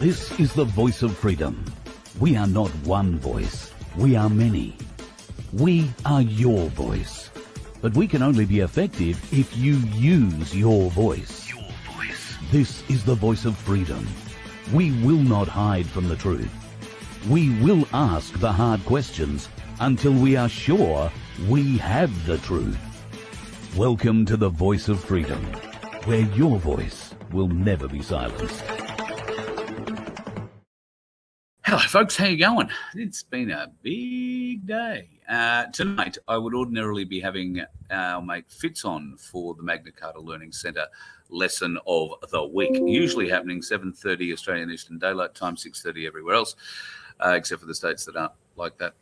This is the voice of freedom. We are not one voice. We are many. We are your voice. But we can only be effective if you use your voice. Your voice. This is the voice of freedom. We will not hide from the truth. We will ask the hard questions until we are sure we have the truth. Welcome to the voice of freedom, where your voice will never be silenced. Hello, folks. How you going? It's been a big day. Tonight, I would ordinarily be having our mate Fitz on for the Magna Carta Learning Centre lesson of the week, usually happening 7:30 Australian Eastern Daylight Time, 6:30 everywhere else, except for the states that aren't like that.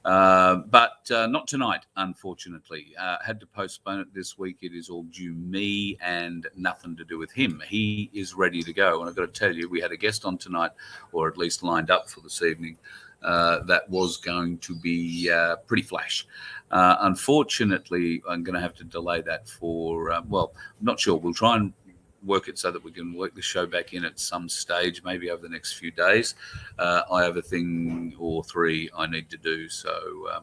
But not tonight, unfortunately. Had to postpone it this week. It is all due me and nothing to do with him. He is ready to go. And I've got to tell you, we had a guest on tonight, or at least lined up for this evening, that was going to be pretty flash. Unfortunately, I'm going to have to delay that for, well, I'm not sure. We'll try and work it so that we can work the show back in at some stage, maybe over the next few days. I have a thing or three I need to do, so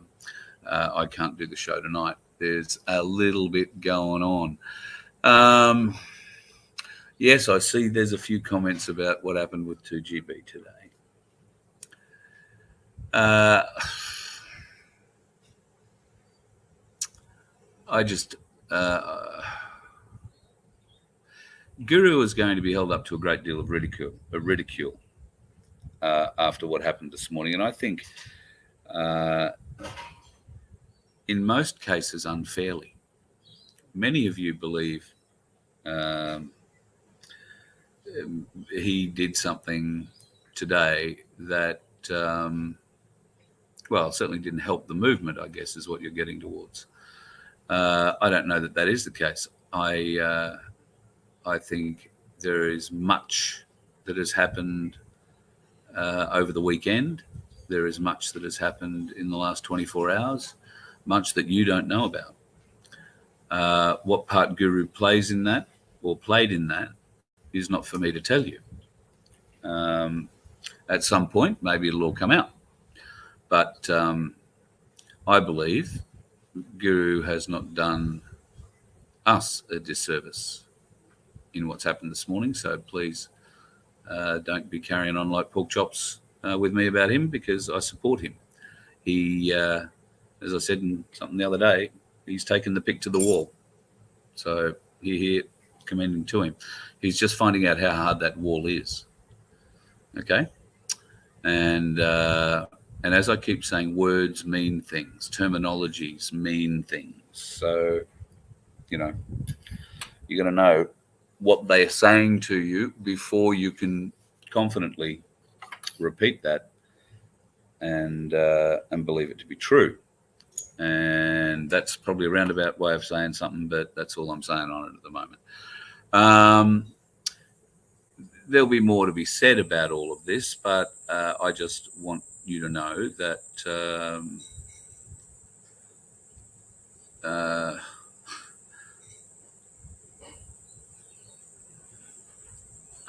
I can't do the show tonight. There's a little bit going on. Yes, I see there's a few comments about what happened with 2GB today. I just... Guru is going to be held up to a great deal of ridicule after what happened this morning. And I think in most cases unfairly. Many of you believe he did something today that, well, certainly didn't help the movement, I guess, is what you're getting towards. I don't know that that is the case. I think there is much that has happened over the weekend. There is much that has happened in the last 24 hours, much that you don't know about. What part Guru plays in that or played in that is not for me to tell you. At some point, maybe it'll all come out. But I believe Guru has not done us a disservice in what's happened this morning, so please don't be carrying on like pork chops with me about him, because I support him. He, as I said in something the other day, he's taken the pick to the wall. So here, commending to him. He's just finding out how hard that wall is. Okay, and as I keep saying, words mean things, terminologies mean things. So you know, you're going to know what they're saying to you before you can confidently repeat that and believe it to be true. And that's probably a roundabout way of saying something, but that's all I'm saying on it at the moment. There'll be more to be said about all of this, but I just want you to know that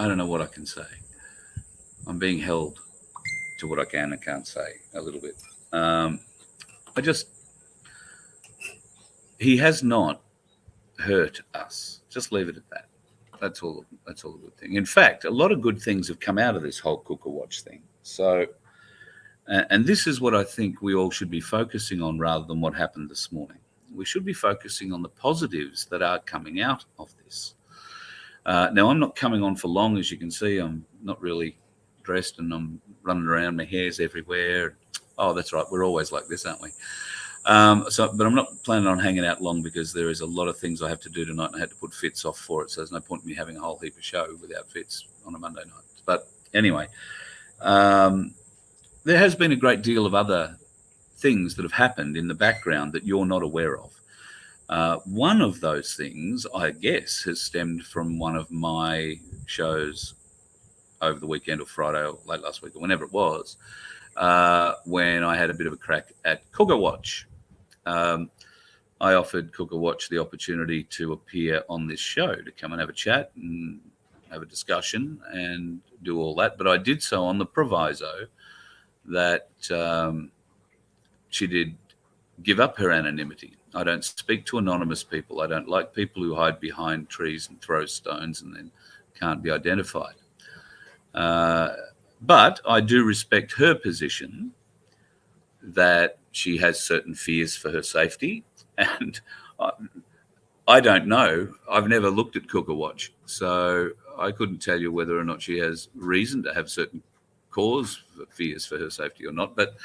I don't know what I can say. I'm being held to what I can and can't say a little bit. He has not hurt us. Just leave it at that. That's all a good thing. In fact, a lot of good things have come out of this whole Cooker Watch thing. So, and this is what I think we all should be focusing on rather than what happened this morning. We should be focusing on the positives that are coming out of this. Now, I'm not coming on for long. As you can see, I'm not really dressed and I'm running around. My hair's everywhere. Oh, that's right. We're always like this, aren't we? But I'm not planning on hanging out long because there is a lot of things I have to do tonight and I had to put Fitz off for it. So there's no point in me having a whole heap of show without Fitz on a Monday night. But anyway, there has been a great deal of other things that have happened in the background that you're not aware of. One of those things, I guess, has stemmed from one of my shows over the weekend or Friday or late last week or whenever it was, when I had a bit of a crack at Cooker Watch. I offered Cooker Watch the opportunity to appear on this show, to come and have a chat and have a discussion and do all that. But I did so on the proviso that she did give up her anonymity. I don't speak to anonymous people. I don't like people who hide behind trees and throw stones and then can't be identified. But I do respect her position that she has certain fears for her safety. And I don't know. I've never looked at Cooker Watch, so I couldn't tell you whether or not she has reason to have certain cause for fears for her safety or not. But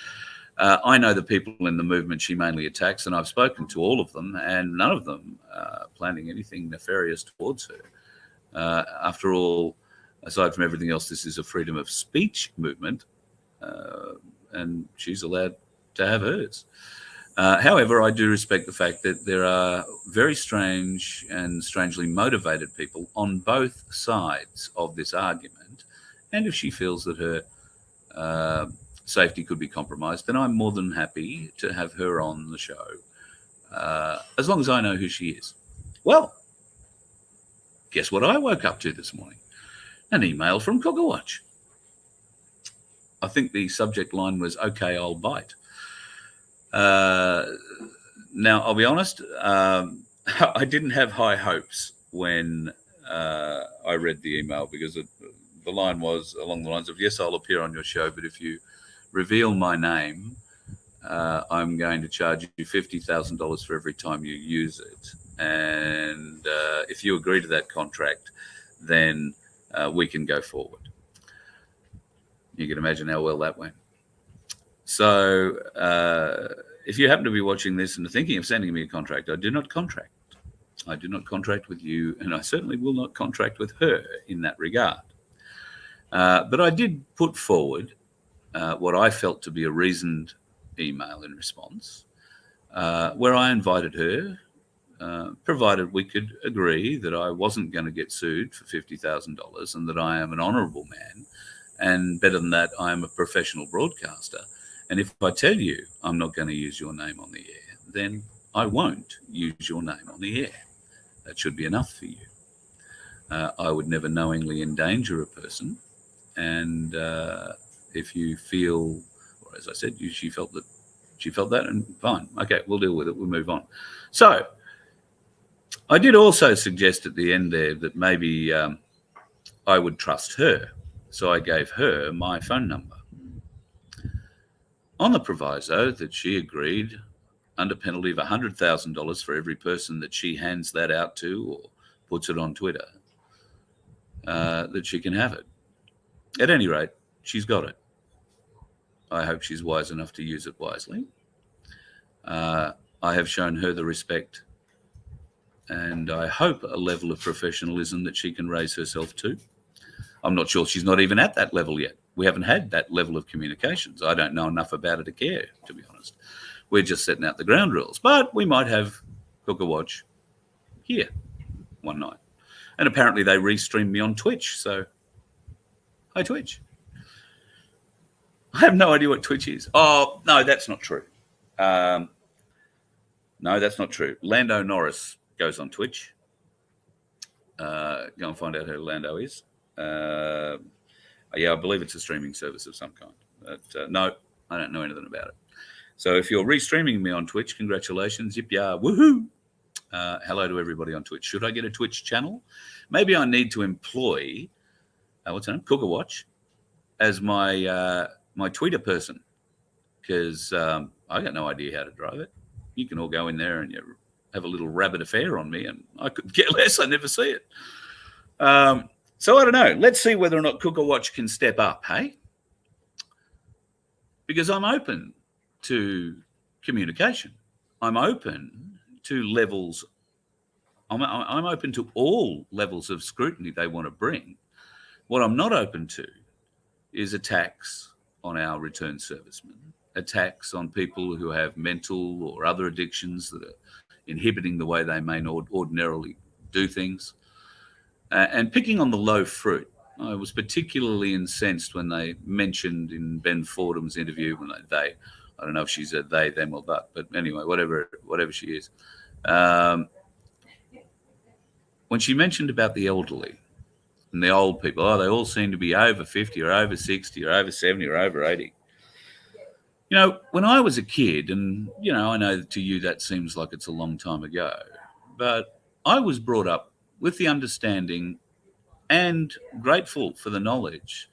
I know the people in the movement she mainly attacks, and I've spoken to all of them, and none of them are planning anything nefarious towards her. After all, aside from everything else, this is a freedom of speech movement, and she's allowed to have hers. However, I do respect the fact that there are very strange and strangely motivated people on both sides of this argument. And if she feels that her safety could be compromised, then I'm more than happy to have her on the show, as long as I know who she is. Well, guess what I woke up to this morning? An email from Cooker Watch. I think the subject line was, "Okay, I'll bite." Now, I'll be honest, I didn't have high hopes when I read the email, because the line was along the lines of, "Yes, I'll appear on your show, but if you reveal my name, I'm going to charge you $50,000 for every time you use it. And if you agree to that contract, then we can go forward." You can imagine how well that went. So if you happen to be watching this and are thinking of sending me a contract, I do not contract. I do not contract with you, and I certainly will not contract with her in that regard. But I did put forward what I felt to be a reasoned email in response, where I invited her, provided we could agree that I wasn't going to get sued for $50,000 and that I am an honourable man, and better than that, I am a professional broadcaster. And if I tell you I'm not going to use your name on the air, then I won't use your name on the air. That should be enough for you. I would never knowingly endanger a person. And if you feel, or as I said, she felt that, and fine. Okay, we'll deal with it. We'll move on. So I did also suggest at the end there that maybe I would trust her. So I gave her my phone number, on the proviso that she agreed, under penalty of $100,000 for every person that she hands that out to or puts it on Twitter, that she can have it. At any rate, she's got it. I hope she's wise enough to use it wisely. I have shown her the respect and I hope a level of professionalism that she can raise herself to. I'm not sure she's not even at that level yet. We haven't had that level of communications. I don't know enough about her to care, to be honest. We're just setting out the ground rules. But we might have Cooker Watch here one night. And apparently they restream me on Twitch. So, hi, Twitch. I have no idea what Twitch is. Oh, no, that's not true. No, that's not true. Lando Norris goes on Twitch. Go and find out who Lando is. Yeah, I believe it's a streaming service of some kind. But no, I don't know anything about it. So if you're restreaming me on Twitch, congratulations. Yip-yah, woohoo. Hello to everybody on Twitch. Should I get a Twitch channel? Maybe I need to employ, what's her name? Cooker Watch as my my tweeter person, because I got no idea how to drive it. You can all go in there and you have a little rabbit affair on me, and I could get less. I never see it. So I don't know. Let's see whether or not Cooker Watch can step up, hey? Because I'm open to communication. I'm open to levels. I'm open to all levels of scrutiny they want to bring. What I'm not open to is attacks on our return servicemen, attacks on people who have mental or other addictions that are inhibiting the way they may ordinarily do things. And picking on the low fruit. I was particularly incensed when they mentioned in Ben Fordham's interview, when I don't know if she's a they, them, or that, but anyway, whatever she is. When she mentioned about the elderly, And the old people, oh, they all seem to be over 50 or over 60 or over 70 or over 80. You know, when I was a kid, and, you know, I know to you that seems like it's a long time ago, but I was brought up with the understanding and grateful for the knowledge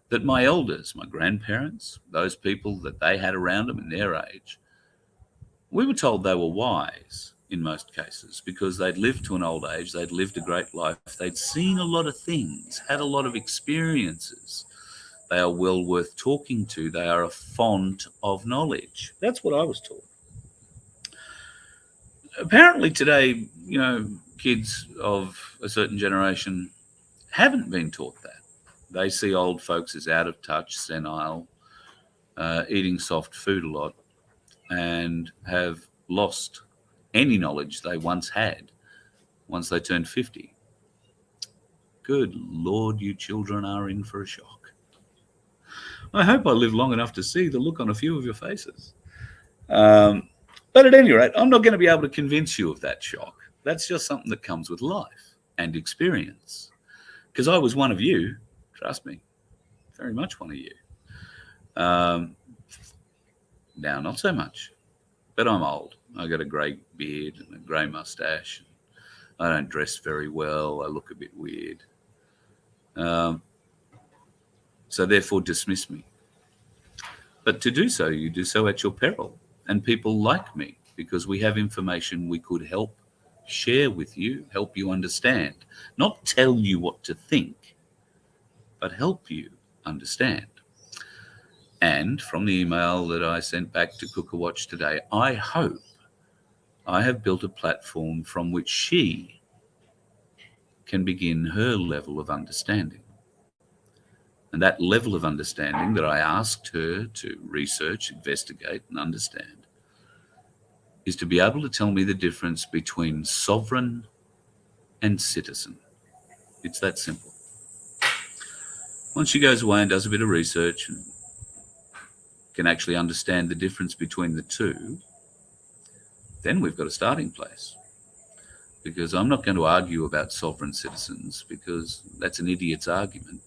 that my elders, my grandparents, those people that they had around them in their age, we were told they were wise in most cases because they'd lived to an old age, they'd lived a great life, they'd seen a lot of things, had a lot of experiences. They are well worth talking to. They are a font of knowledge. That's what I was taught. Apparently today, you know, kids of a certain generation haven't been taught that. They see old folks as out of touch, senile, eating soft food a lot, and have lost any knowledge they once had once they turned 50. Good Lord, you children are in for a shock. I hope I live long enough to see the look on a few of your faces. But at any rate, I'm not going to be able to convince you of that shock. That's just something that comes with life and experience. Because I was one of you, trust me, very much one of you. Now, not so much, but I'm old. I got a grey beard and a grey moustache. I don't dress very well. I look a bit weird. So therefore dismiss me. But to do so, you do so at your peril. And people like me because we have information we could help share with you, help you understand. Not tell you what to think, but help you understand. And from the email that I sent back to Cooker Watch today, I hope I have built a platform from which she can begin her level of understanding. And that level of understanding that I asked her to research, investigate, and understand is to be able to tell me the difference between sovereign and citizen. It's that simple. Once she goes away and does a bit of research and can actually understand the difference between the two, then we've got a starting place. Because I'm not going to argue about sovereign citizens because that's an idiot's argument.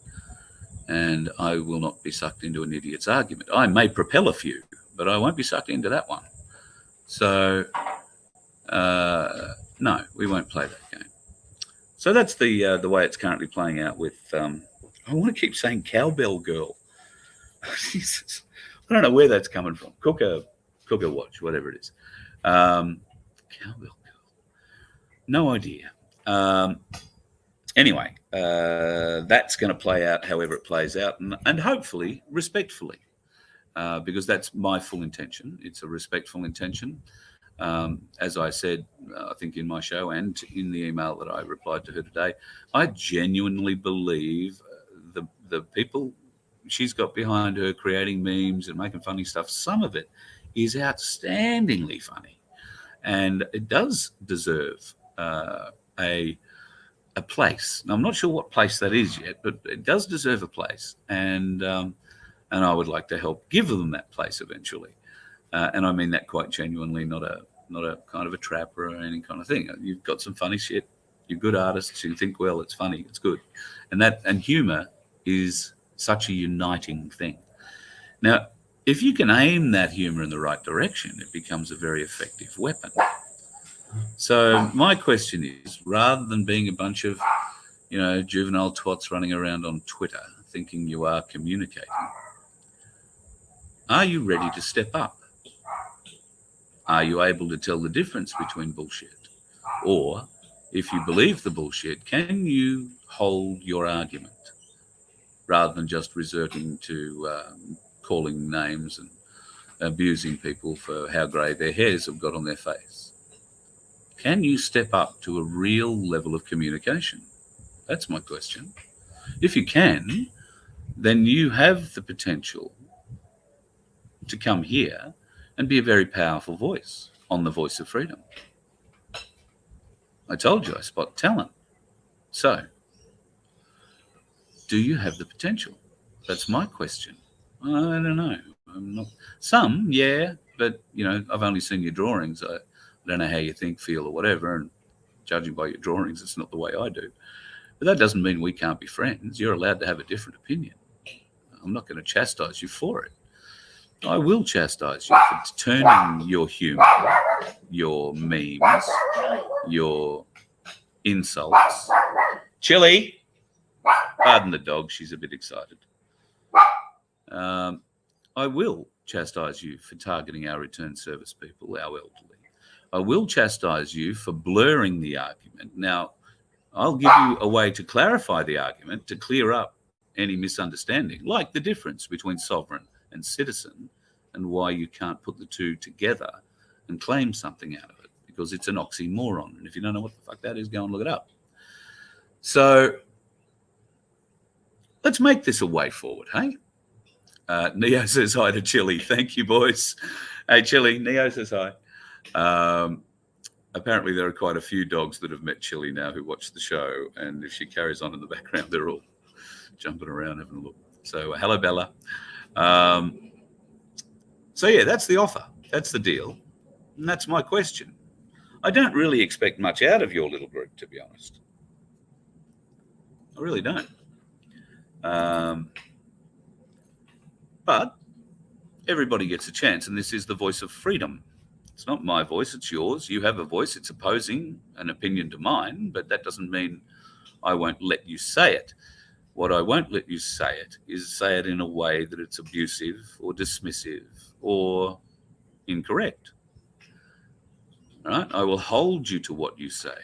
And I will not be sucked into an idiot's argument. I may propel a few, but I won't be sucked into that one. So, no, we won't play that game. So that's the way it's currently playing out with, I want to keep saying cowbell girl. Jesus. I don't know where that's coming from. Cooker Watch, whatever it is. Cowbell girl. No idea. Anyway, that's going to play out however it plays out, and hopefully respectfully, because that's my full intention. It's a respectful intention. As I said, I think in my show and in the email that I replied to her today, I genuinely believe the people she's got behind her creating memes and making funny stuff, some of it is outstandingly funny. And it does deserve a place. Now, I'm not sure what place that is yet, but it does deserve a place. And I would like to help give them that place eventually. And I mean that quite genuinely, not a kind of a trap or any kind of thing. You've got some funny shit. You're good artists. You think, well, it's funny, it's good. And humor is such a uniting thing. Now, if you can aim that humor in the right direction, it becomes a very effective weapon. So my question is, rather than being a bunch of, juvenile twats running around on Twitter thinking you are communicating, are you ready to step up? Are you able to tell the difference between bullshit? Or if you believe the bullshit, can you hold your argument rather than just resorting to calling names and abusing people for how grey their hairs have got on their face? Can you step up to a real level of communication? That's my question. If you can, then you have the potential to come here and be a very powerful voice on the Voice of Freedom. I told you I spot talent. So, do you have the potential? That's my question. I don't know. I'm not. Some, yeah, but I've only seen your drawings. I don't know how you think, feel, or whatever. And judging by your drawings, it's not the way I do. But that doesn't mean we can't be friends. You're allowed to have a different opinion. I'm not going to chastise you for it. I will chastise you for turning your humour, your memes, your insults. Chili, pardon the dog, she's a bit excited. I will chastise you for targeting our return service people, our elderly. I will chastise you for blurring the argument. Now, I'll give you a way to clarify the argument, to clear up any misunderstanding, like the difference between sovereign and citizen, and why you can't put the two together and claim something out of it, because it's an oxymoron. And if you don't know what the fuck that is, go and look it up. So let's make this a way forward, hey? Neo says hi to Chili. Thank you, boys. Hey, Chili, Neo says hi. Apparently there are quite a few dogs that have met Chili now who watch the show, and if she carries on in the background, they're all jumping around having a look. So hello, Bella. So yeah, that's the offer. That's the deal. And that's my question. I don't really expect much out of your little group, to be honest. I really don't. But everybody gets a chance, and this is the voice of freedom. It's not my voice, it's yours. You have a voice, it's opposing an opinion to mine, but that doesn't mean I won't let you say it. What I won't let you say it in a way that it's abusive or dismissive or incorrect. All right? I will hold you to what you say.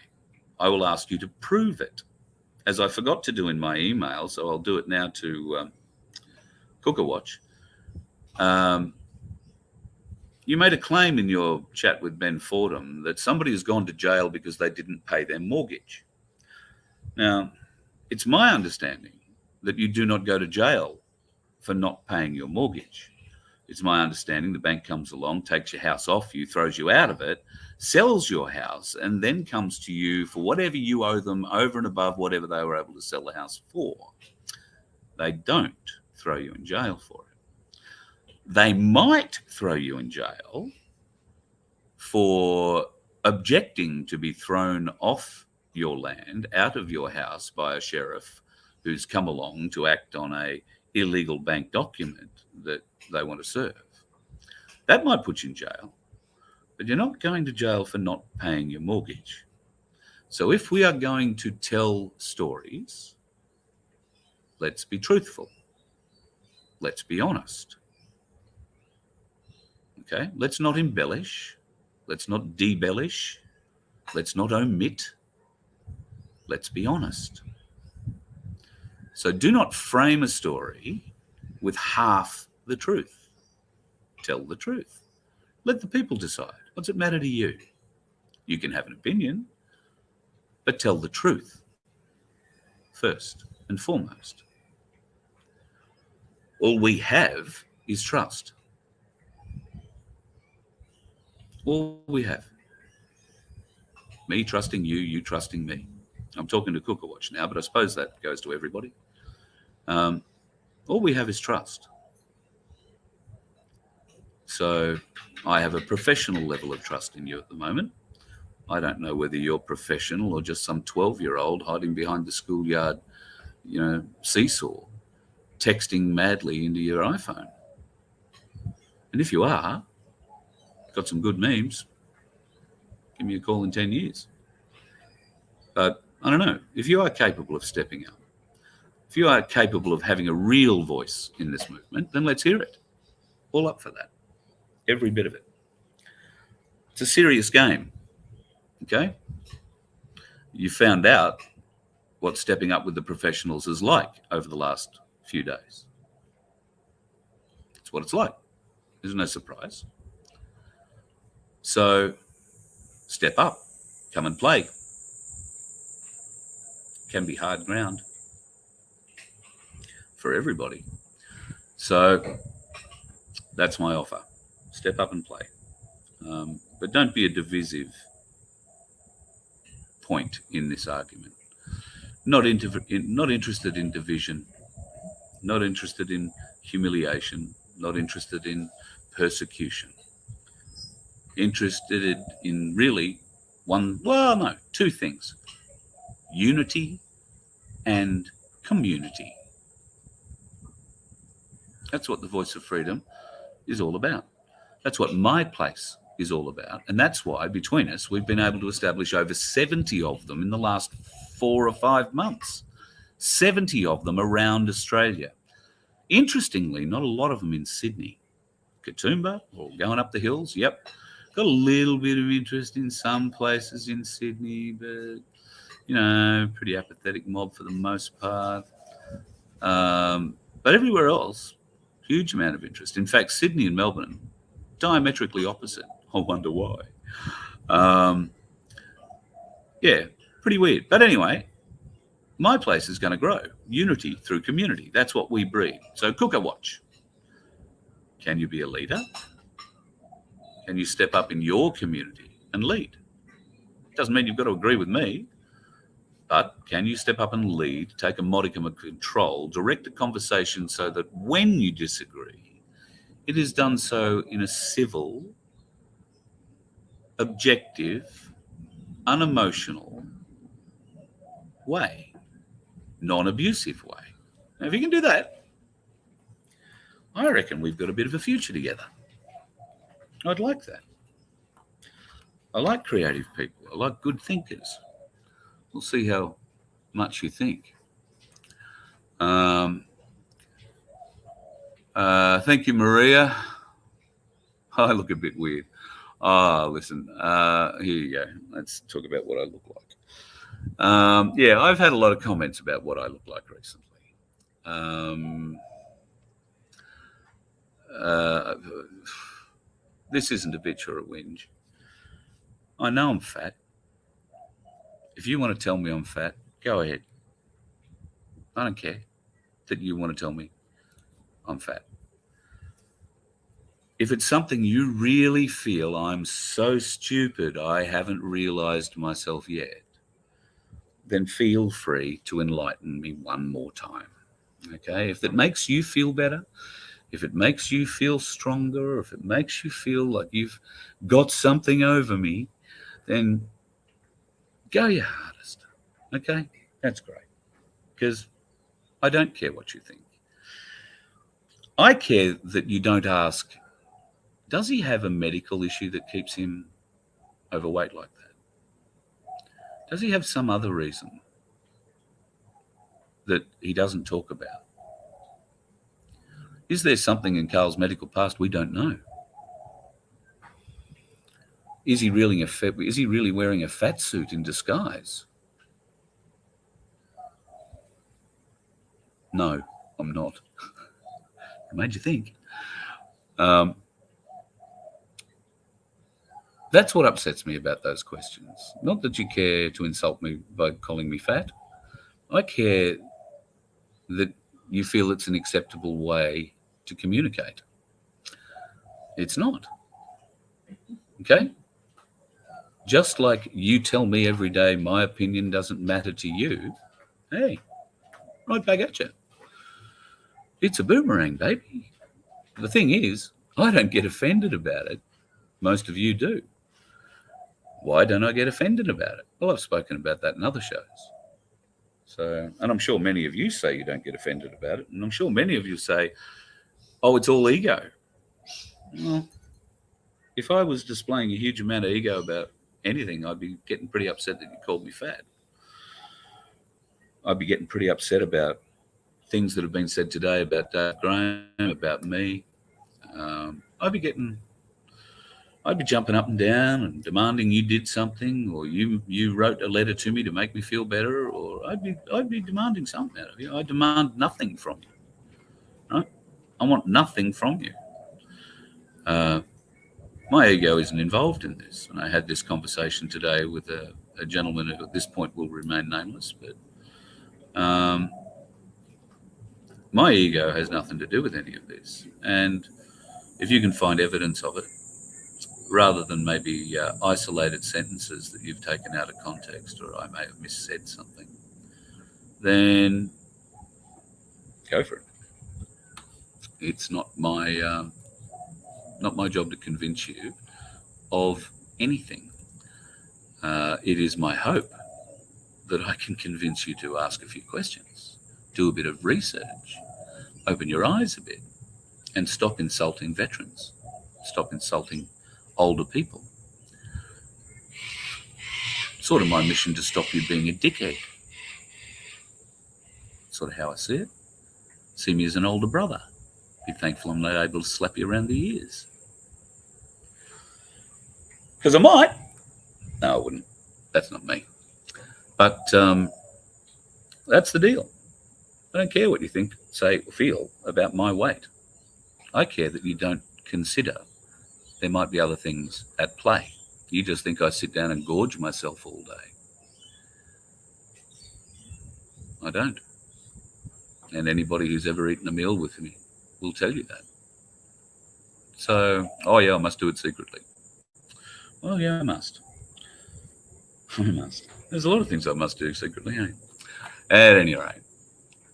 I will ask you to prove it, as I forgot to do in my email, so I'll do it now to Cooker Watch. You made a claim in your chat with Ben Fordham that somebody has gone to jail because they didn't pay their mortgage. Now, it's my understanding that you do not go to jail for not paying your mortgage. It's my understanding the bank comes along, takes your house off you, throws you out of it, sells your house, and then comes to you for whatever you owe them over and above whatever they were able to sell the house for. They don't throw you in jail for it. They might throw you in jail for objecting to be thrown off your land, out of your house, by a sheriff who's come along to act on a illegal bank document that they want to serve. That might put you in jail, but you're not going to jail for not paying your mortgage. So if we are going to tell stories, let's be truthful. Let's be honest. Okay, let's not embellish. Let's not debellish. Let's not omit. Let's be honest. So do not frame a story with half the truth. Tell the truth. Let the people decide. What's it matter to you? You can have an opinion, but tell the truth first and foremost. All we have is trust. All we have. Me trusting you, you trusting me. I'm talking to Cooker Watch now, but I suppose that goes to everybody. All we have is trust. So I have a professional level of trust in you at the moment. I don't know whether you're professional or just some 12-year-old hiding behind the schoolyard, seesaw, texting madly into your iPhone. And if you are, got some good memes, give me a call in 10 years. But I don't know, if you are capable of stepping up, if you are capable of having a real voice in this movement, then let's hear it. All up for that. Every bit of it. It's a serious game, okay? You found out what stepping up with the professionals is like over the last few days. It's what it's like. There's no surprise. So step up, come and play. Can be hard ground for everybody. So that's my offer. Step up and play. But don't be a divisive point in this argument. Not interested in division, not interested in humiliation, not interested in persecution. Interested in really two things: unity and community. That's what the Voice of Freedom is all about. That's what my place is all about. And that's why, between us, we've been able to establish over 70 of them in the last 4 or 5 months. 70 of them around Australia. Interestingly, not a lot of them in Sydney. Katoomba, or going up the hills, yep. Got a little bit of interest in some places in Sydney, but, pretty apathetic mob for the most part. But everywhere else, huge amount of interest. In fact, Sydney and Melbourne, diametrically opposite. I wonder why. Pretty weird. But anyway, my place is going to grow. Unity through community. That's what we breed. So Cooker Watch. Can you be a leader? Can you step up in your community and lead? Doesn't mean you've got to agree with me, but can you step up and lead, take a modicum of control, direct a conversation so that when you disagree, it is done so in a civil, objective, unemotional way, non-abusive way. Now, if you can do that, I reckon we've got a bit of a future together. I'd like that. I like creative people. I like good thinkers. We'll see how much you think. Thank you, Maria. I look a bit weird. Listen, here you go. Let's talk about what I look like. I've had a lot of comments about what I look like recently. This isn't a bitch or a whinge. I know I'm fat. If you want to tell me I'm fat, go ahead. I don't care that you want to tell me I'm fat. If it's something you really feel I'm so stupid I haven't realized myself yet, then feel free to enlighten me one more time. Okay? If it makes you feel better, if it makes you feel stronger, if it makes you feel like you've got something over me, then go your hardest. Okay? That's great. Because I don't care what you think. I care that you don't ask, does he have a medical issue that keeps him overweight like that? Does he have some other reason that he doesn't talk about? Is there something in Carl's medical past we don't know? Is he really wearing a fat suit in disguise? No, I'm not. It made you think. That's what upsets me about those questions. Not that you care to insult me by calling me fat. I care that you feel it's an acceptable way to communicate. It's not. Okay? Just like you tell me every day my opinion doesn't matter to you, hey, right back at you. It's a boomerang, baby. The thing is, I don't get offended about it. Most of you do. Why don't I get offended about it? Well, I've spoken about that in other shows. So, and I'm sure many of you say you don't get offended about it. And I'm sure many of you say, oh, it's all ego. Well, if I was displaying a huge amount of ego about anything, I'd be getting pretty upset that you called me fat. I'd be getting pretty upset about things that have been said today about Dave Graham, about me. I'd be jumping up and down and demanding you did something, or you wrote a letter to me to make me feel better, or I'd be demanding something out of you. I demand nothing from you. Right? I want nothing from you. My ego isn't involved in this. And I had this conversation today with a gentleman who at this point will remain nameless, but my ego has nothing to do with any of this. And if you can find evidence of it, rather than maybe isolated sentences that you've taken out of context, or I may have missaid something, then go for it. It's not my job to convince you of anything. It is my hope that I can convince you to ask a few questions, do a bit of research, open your eyes a bit, and stop insulting veterans, stop insulting older people. Sort of my mission to stop you being a dickhead. Sort of how I see it. See me as an older brother. Be thankful I'm not able to slap you around the ears. Because I might. No, I wouldn't. That's not me. But that's the deal. I don't care what you think, say, or feel about my weight. I care that you don't consider there might be other things at play. You just think I sit down and gorge myself all day. I don't. And anybody who's ever eaten a meal with me will tell you that. So, oh yeah, I must do it secretly. Well, yeah, I must. I must. There's a lot of things I must do secretly, eh? At any rate.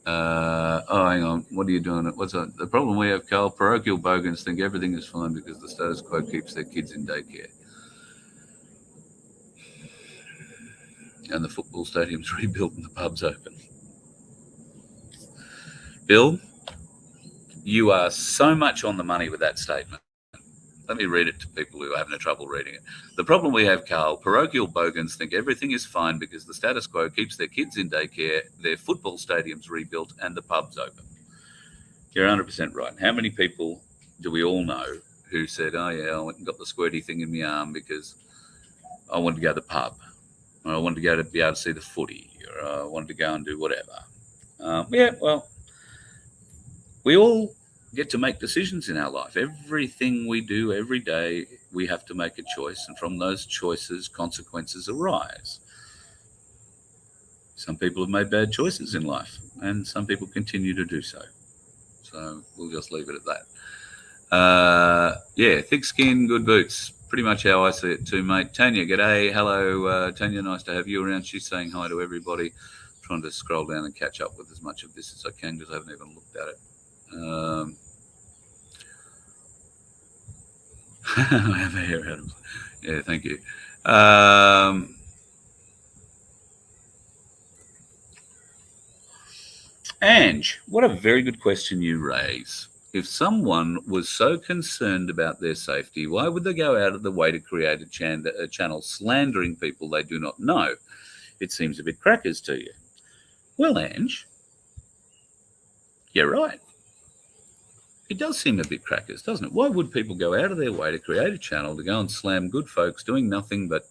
Hang on. What are you doing? What's that? The problem we have, Carl, parochial bogans think everything is fine because the status quo keeps their kids in daycare. And the football stadium's rebuilt and the pub's open. Bill, you are so much on the money with that statement. Let me read it to people who are having trouble reading it. The problem we have, Carl, parochial bogans think everything is fine because the status quo keeps their kids in daycare, their football stadiums rebuilt, and the pubs open. You're 100% right. How many people do we all know who said, oh yeah, I went and got the squirty thing in my arm because I wanted to go to the pub, or I wanted to go to be able to see the footy, or I wanted to go and do whatever. Yeah, well, we all get to make decisions in our life. Everything we do every day, we have to make a choice, and from those choices, consequences arise. Some people have made bad choices in life, and some people continue to do so. So we'll just leave it at that. Yeah, thick skin, good boots. Pretty much how I see it too, mate. Tanya, g'day. Hello, Tanya. Nice to have you around. She's saying hi to everybody. Trying to scroll down and catch up with as much of this as I can because I haven't even looked at it. I have a hair out of. Yeah, thank you. Ange, what a very good question you raise. If someone was so concerned about their safety, why would they go out of the way to create a channel slandering people they do not know? It seems a bit crackers to you. Well, Ange, you're right. It does seem a bit crackers, doesn't it? Why would people go out of their way to create a channel to go and slam good folks doing nothing but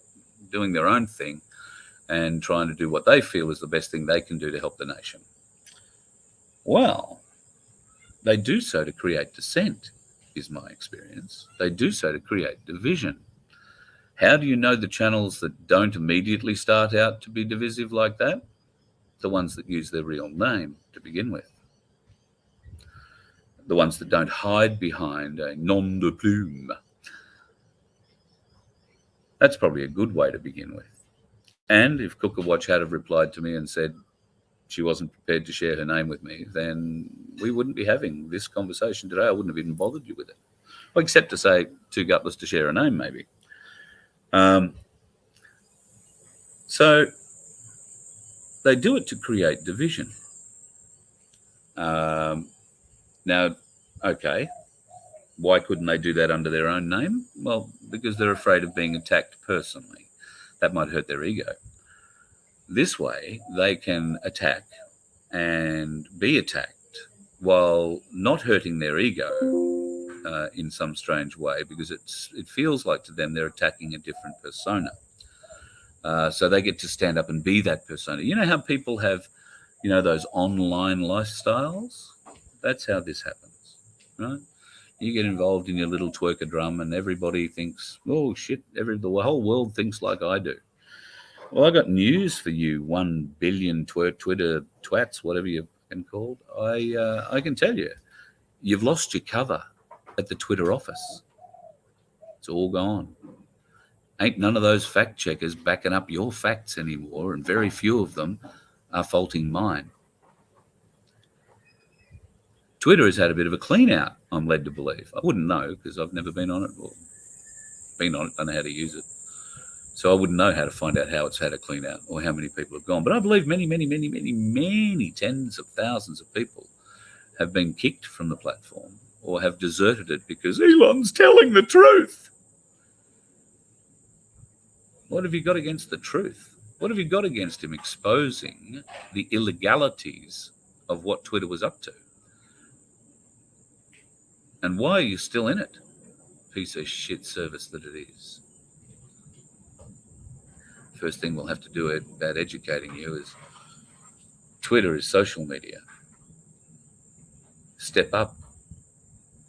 doing their own thing and trying to do what they feel is the best thing they can do to help the nation? Well, they do so to create dissent, is my experience. They do so to create division. How do you know the channels that don't immediately start out to be divisive like that? The ones that use their real name to begin with. The ones that don't hide behind a nom de plume. That's probably a good way to begin with. And if Cooker Watch had have replied to me and said she wasn't prepared to share her name with me, then we wouldn't be having this conversation today. I wouldn't have even bothered you with it. Well, except to say too gutless to share a name, maybe. So they do it to create division. Now, okay, why couldn't they do that under their own name? Well, because they're afraid of being attacked personally. That might hurt their ego. This way, they can attack and be attacked while not hurting their ego in some strange way, because it feels like to them they're attacking a different persona. So they get to stand up and be that persona. You know how people have, those online lifestyles? That's how this happens, right? You get involved in your little twerker drum and everybody thinks, oh, shit, the whole world thinks like I do. Well, I got news for you, 1 billion Twitter twats, whatever you've been called. I can tell you, you've lost your cover at the Twitter office. It's all gone. Ain't none of those fact checkers backing up your facts anymore, and very few of them are faulting mine. Twitter has had a bit of a clean out, I'm led to believe. I wouldn't know because I've never been on it or don't know how to use it. So I wouldn't know how to find out how it's had a clean out or how many people have gone. But I believe many tens of thousands of people have been kicked from the platform or have deserted it because Elon's telling the truth. What have you got against the truth? What have you got against him exposing the illegalities of what Twitter was up to? And why are you still in it? Piece of shit service that it is. First thing we'll have to do about educating you is Twitter is social media. Step up.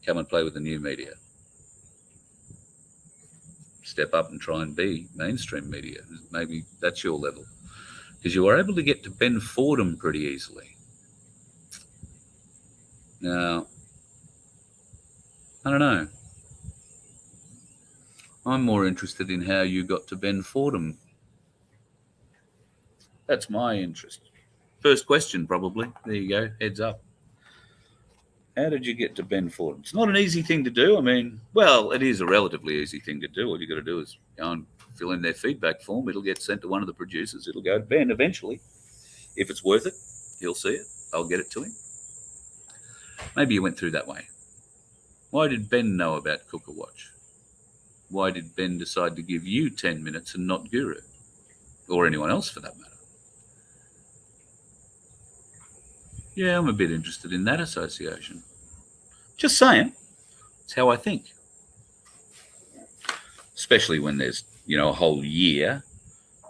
Come and play with the new media. Step up and try and be mainstream media. Maybe that's your level. Because you were able to get to Ben Fordham pretty easily. Now, I don't know. I'm more interested in how you got to Ben Fordham. That's my interest. First question, probably. There you go. Heads up. How did you get to Ben Fordham? It's not an easy thing to do. I mean, well, it is a relatively easy thing to do. All you got to do is go and fill in their feedback form. It'll get sent to one of the producers. It'll go to Ben eventually. If it's worth it, he'll see it. I'll get it to him. Maybe you went through that way. Why did Ben know about Cooker Watch? Why did Ben decide to give you 10 minutes and not Guru? Or anyone else for that matter? Yeah, I'm a bit interested in that association. Just saying. It's how I think. Especially when there's, a whole year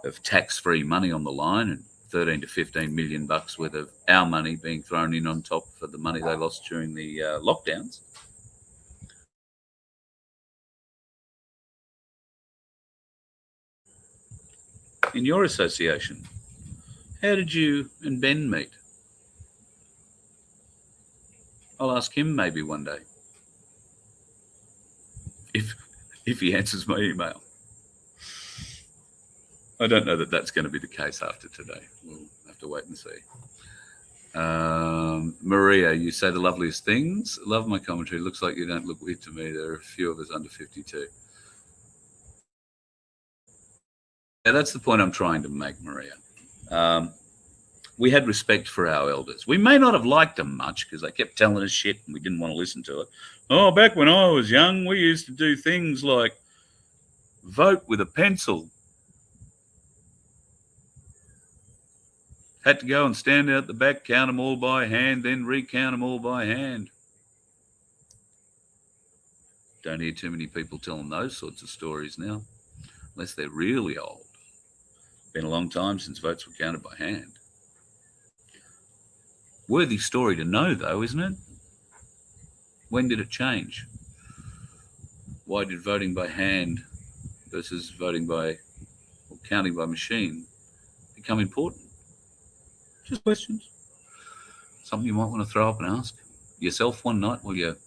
of tax-free money on the line and 13 to 15 million bucks worth of our money being thrown in on top for the money they lost during the lockdowns. In your association, how did you and Ben meet? I'll ask him maybe one day. If he answers my email. I don't know that that's going to be the case after today. We'll have to wait and see. Maria, you say the loveliest things. Love my commentary. Looks like you don't look weird to me. There are a few of us under 52. Yeah, that's the point I'm trying to make, Maria. We had respect for our elders. We may not have liked them much because they kept telling us shit and we didn't want to listen to it. Oh, back when I was young, we used to do things like vote with a pencil. Had to go and stand out the back, count them all by hand, then recount them all by hand. Don't hear too many people telling those sorts of stories now, unless they're really old. Been a long time since votes were counted by hand. Worthy story to know, though, isn't it? When did it change? Why did voting by hand versus voting by or counting by machine become important? Just questions. Something you might want to throw up and ask yourself one night while you're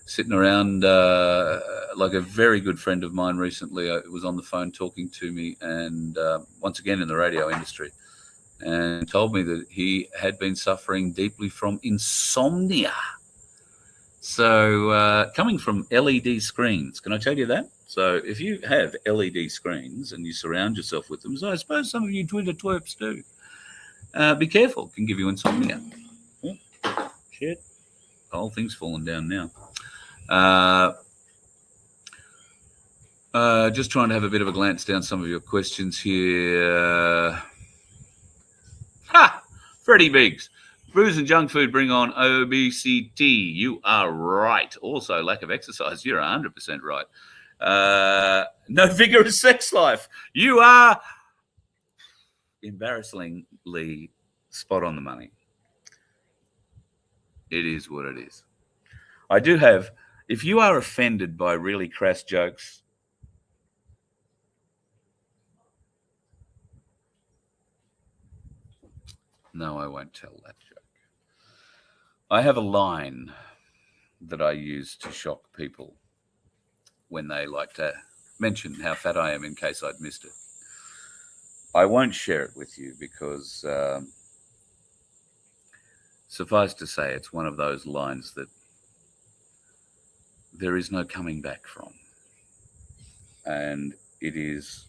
sitting around. Like a very good friend of mine recently was on the phone talking to me, and once again in the radio industry, and told me that he had been suffering deeply from insomnia. So coming from LED screens, can I tell you that? So if you have LED screens and you surround yourself with them, so I suppose some of you Twitter twerps do, be careful. It can give you insomnia. Oh, shit. The whole thing's fallen down now. Just trying to have a bit of a glance down some of your questions here. Freddie Biggs. Booze and junk food bring on obesity. You are right. Also, lack of exercise. You're 100% right. No vigorous sex life. You are embarrassingly spot on the money. It is what it is. I do have, if you are offended by really crass jokes, no, I won't tell that joke. I have a line that I use to shock people when they like to mention how fat I am in case I'd missed it. I won't share it with you because suffice to say, it's one of those lines that there is no coming back from. And it is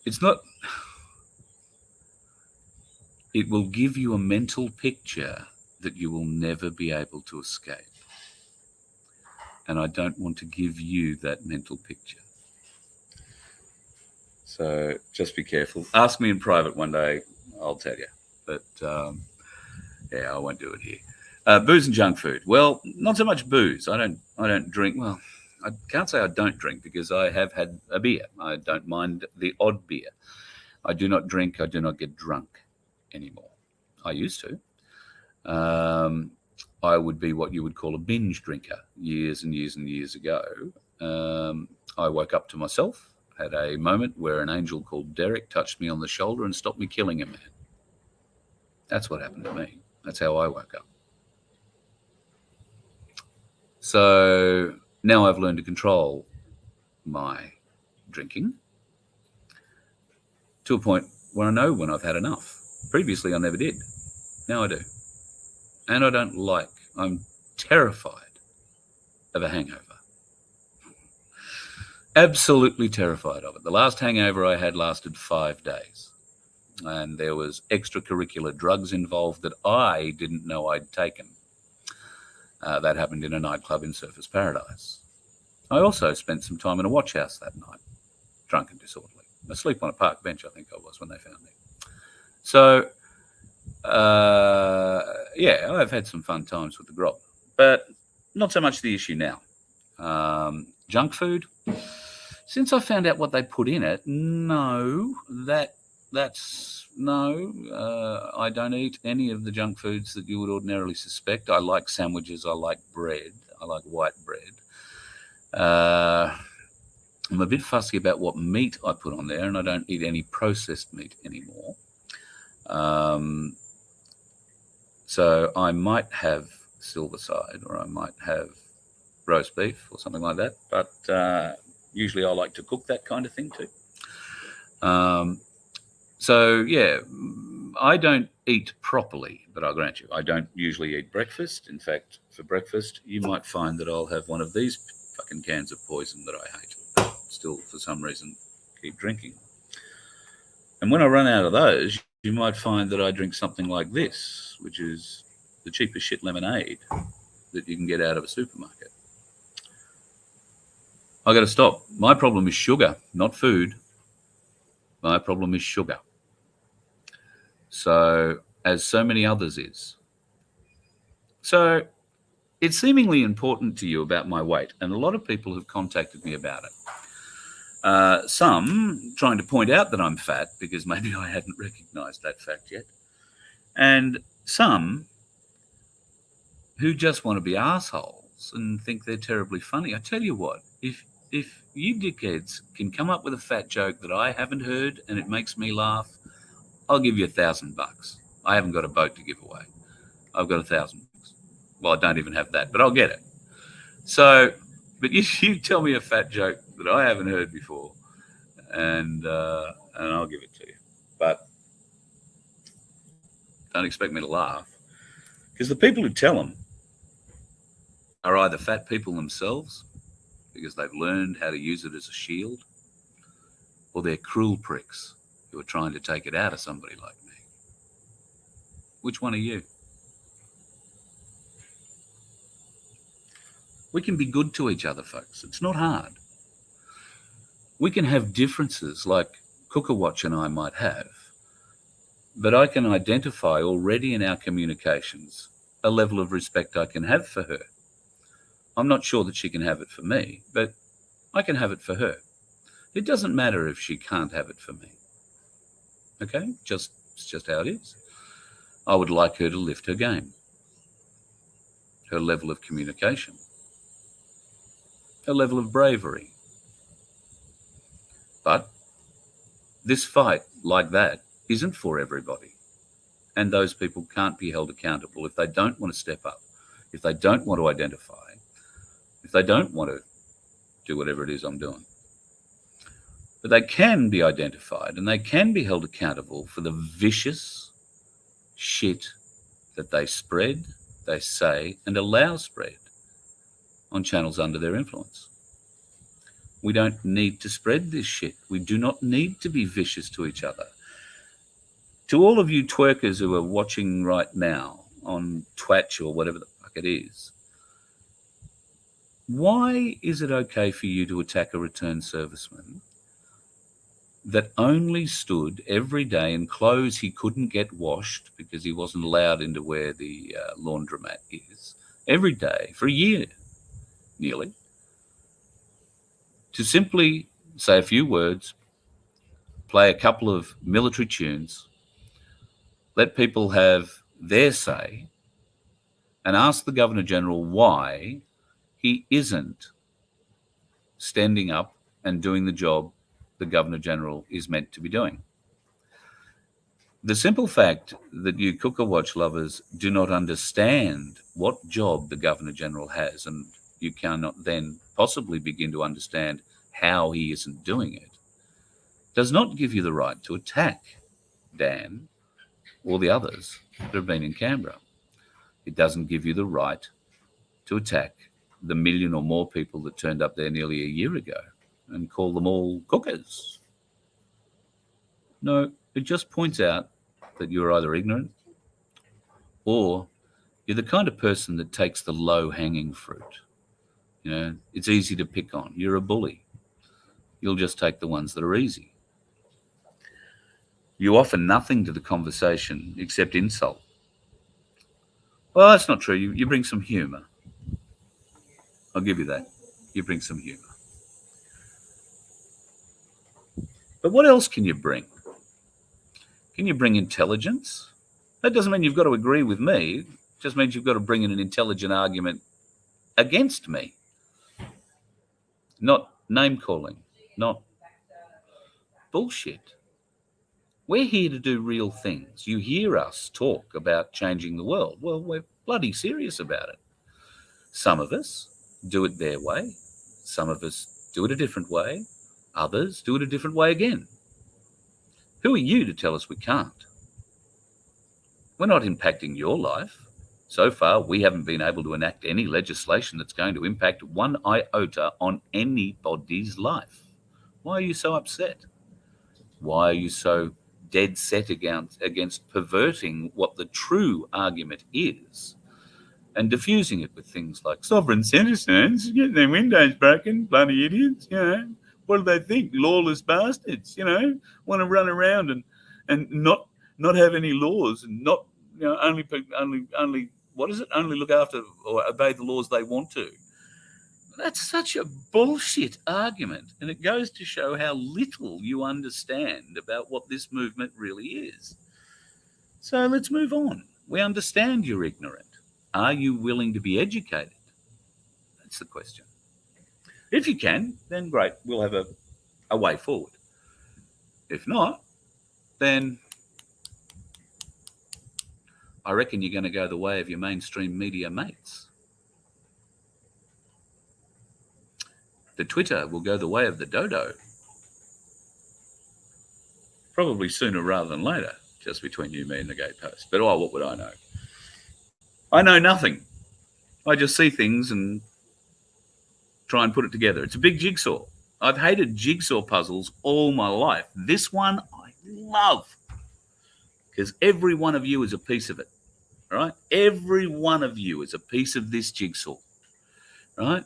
it's not, it will give you a mental picture that you will never be able to escape. And I don't want to give you that mental picture. So just be careful. Ask me in private one day, I'll tell you. But yeah, I won't do it here. Booze and junk food. Well, not so much booze. I don't drink. Well, I can't say I don't drink because I have had a beer. I don't mind the odd beer. I do not drink. I do not get drunk anymore. I used to. I would be what you would call a binge drinker years and years and years ago. I woke up to myself, had a moment where an angel called Derek touched me on the shoulder and stopped me killing a man. That's what happened to me. That's how I woke up. So now I've learned to control my drinking to a point where I know when I've had enough. Previously, I never did. Now I do. And I don't like, I'm terrified of a hangover. Absolutely terrified of it. The last hangover I had lasted 5 days. And there was extracurricular drugs involved that I didn't know I'd taken. That happened in a nightclub in Surfers Paradise. I also spent some time in a watch house that night, drunk and disorderly. Asleep on a park bench, I think I was, when they found me. So, yeah, I've had some fun times with the grog, but not so much the issue now. Junk food, since I found out what they put in it, no, I don't eat any of the junk foods that you would ordinarily suspect. I like sandwiches. I like bread. I like white bread. I'm a bit fussy about what meat I put on there, and I don't eat any processed meat anymore. So I might have silverside, or I might have roast beef or something like that. But usually I like to cook that kind of thing too. So yeah, I don't eat properly, but I'll grant you, I don't usually eat breakfast. In fact, for breakfast, you might find that I'll have one of these fucking cans of poison that I hate. Still, for some reason, keep drinking. And when I run out of those, you might find that I drink something like this, which is the cheapest shit lemonade that you can get out of a supermarket. I got to stop. My problem is sugar, not food. My problem is sugar. So, as so many others is. So, it's seemingly important to you about my weight, and a lot of people have contacted me about it. Some trying to point out that I'm fat because maybe I hadn't recognized that fact yet. And some who just want to be assholes and think they're terribly funny. I tell you what, if you dickheads can come up with a fat joke that I haven't heard and it makes me laugh, I'll give you $1,000. I haven't got a boat to give away. I've got $1,000. Well, I don't even have that, but I'll get it. So, but you tell me a fat joke that I haven't heard before, and I'll give it to you. But don't expect me to laugh, because the people who tell them are either fat people themselves, because they've learned how to use it as a shield, or they're cruel pricks who are trying to take it out of somebody like me. Which one are you? We can be good to each other, folks. It's not hard. We can have differences like Cookawatch and I might have, but I can identify already in our communications a level of respect I can have for her. I'm not sure that she can have it for me, but I can have it for her. It doesn't matter if she can't have it for me. Okay? It's just how it is. I would like her to lift her game, her level of communication, her level of bravery. But this fight like that isn't for everybody. And those people can't be held accountable if they don't want to step up, if they don't want to identify, if they don't want to do whatever it is I'm doing. But they can be identified and they can be held accountable for the vicious shit that they spread, they say, and allow spread on channels under their influence. We don't need to spread this shit. We do not need to be vicious to each other. To all of you twerkers who are watching right now on Twitch or whatever the fuck it is, why is it okay for you to attack a returned serviceman that only stood every day in clothes he couldn't get washed because he wasn't allowed into where the laundromat is, every day for a year nearly, to simply say a few words, play a couple of military tunes, let people have their say, and ask the Governor-General why he isn't standing up and doing the job the Governor-General is meant to be doing. The simple fact that you Cooker Watch lovers do not understand what job the Governor-General has, and you cannot then possibly begin to understand how he isn't doing it, does not give you the right to attack Dan or the others that have been in Canberra. It doesn't give you the right to attack the million or more people that turned up there nearly a year ago and call them all cookers. No, it just points out that you're either ignorant or you're the kind of person that takes the low-hanging fruit. You know, it's easy to pick on. You're a bully. You'll just take the ones that are easy. You offer nothing to the conversation except insult. Well, that's not true. You bring some humour. I'll give you that. You bring some humour. But what else can you bring? Can you bring intelligence? That doesn't mean you've got to agree with me. It just means you've got to bring in an intelligent argument against me. Not name-calling, not bullshit. We're here to do real things. You hear us talk about changing the world. Well, we're bloody serious about it. Some of us do it their way. Some of us do it a different way. Others do it a different way again. Who are you to tell us we can't? We're not impacting your life. So far, we haven't been able to enact any legislation that's going to impact one iota on anybody's life. Why are you so upset? Why are you so dead set against perverting what the true argument is and diffusing it with things like sovereign citizens getting their windows broken, bloody idiots, you know? What do they think? Lawless bastards, you know, want to run around and not have any laws and not, you know, only what is it? Only look after or obey the laws they want to. That's such a bullshit argument, and it goes to show how little you understand about what this movement really is. So let's move on. We understand you're ignorant. Are you willing to be educated? That's the question. If you can, then great, we'll have a way forward. If not, then I reckon you're going to go the way of your mainstream media mates. The Twitter will go the way of the dodo. Probably sooner rather than later, just between you, me, and the gay post. But what would I know? I know nothing. I just see things and try and put it together. It's a big jigsaw. I've hated jigsaw puzzles all my life. This one I love because every one of you is a piece of it, right? Every one of you is a piece of this jigsaw, right?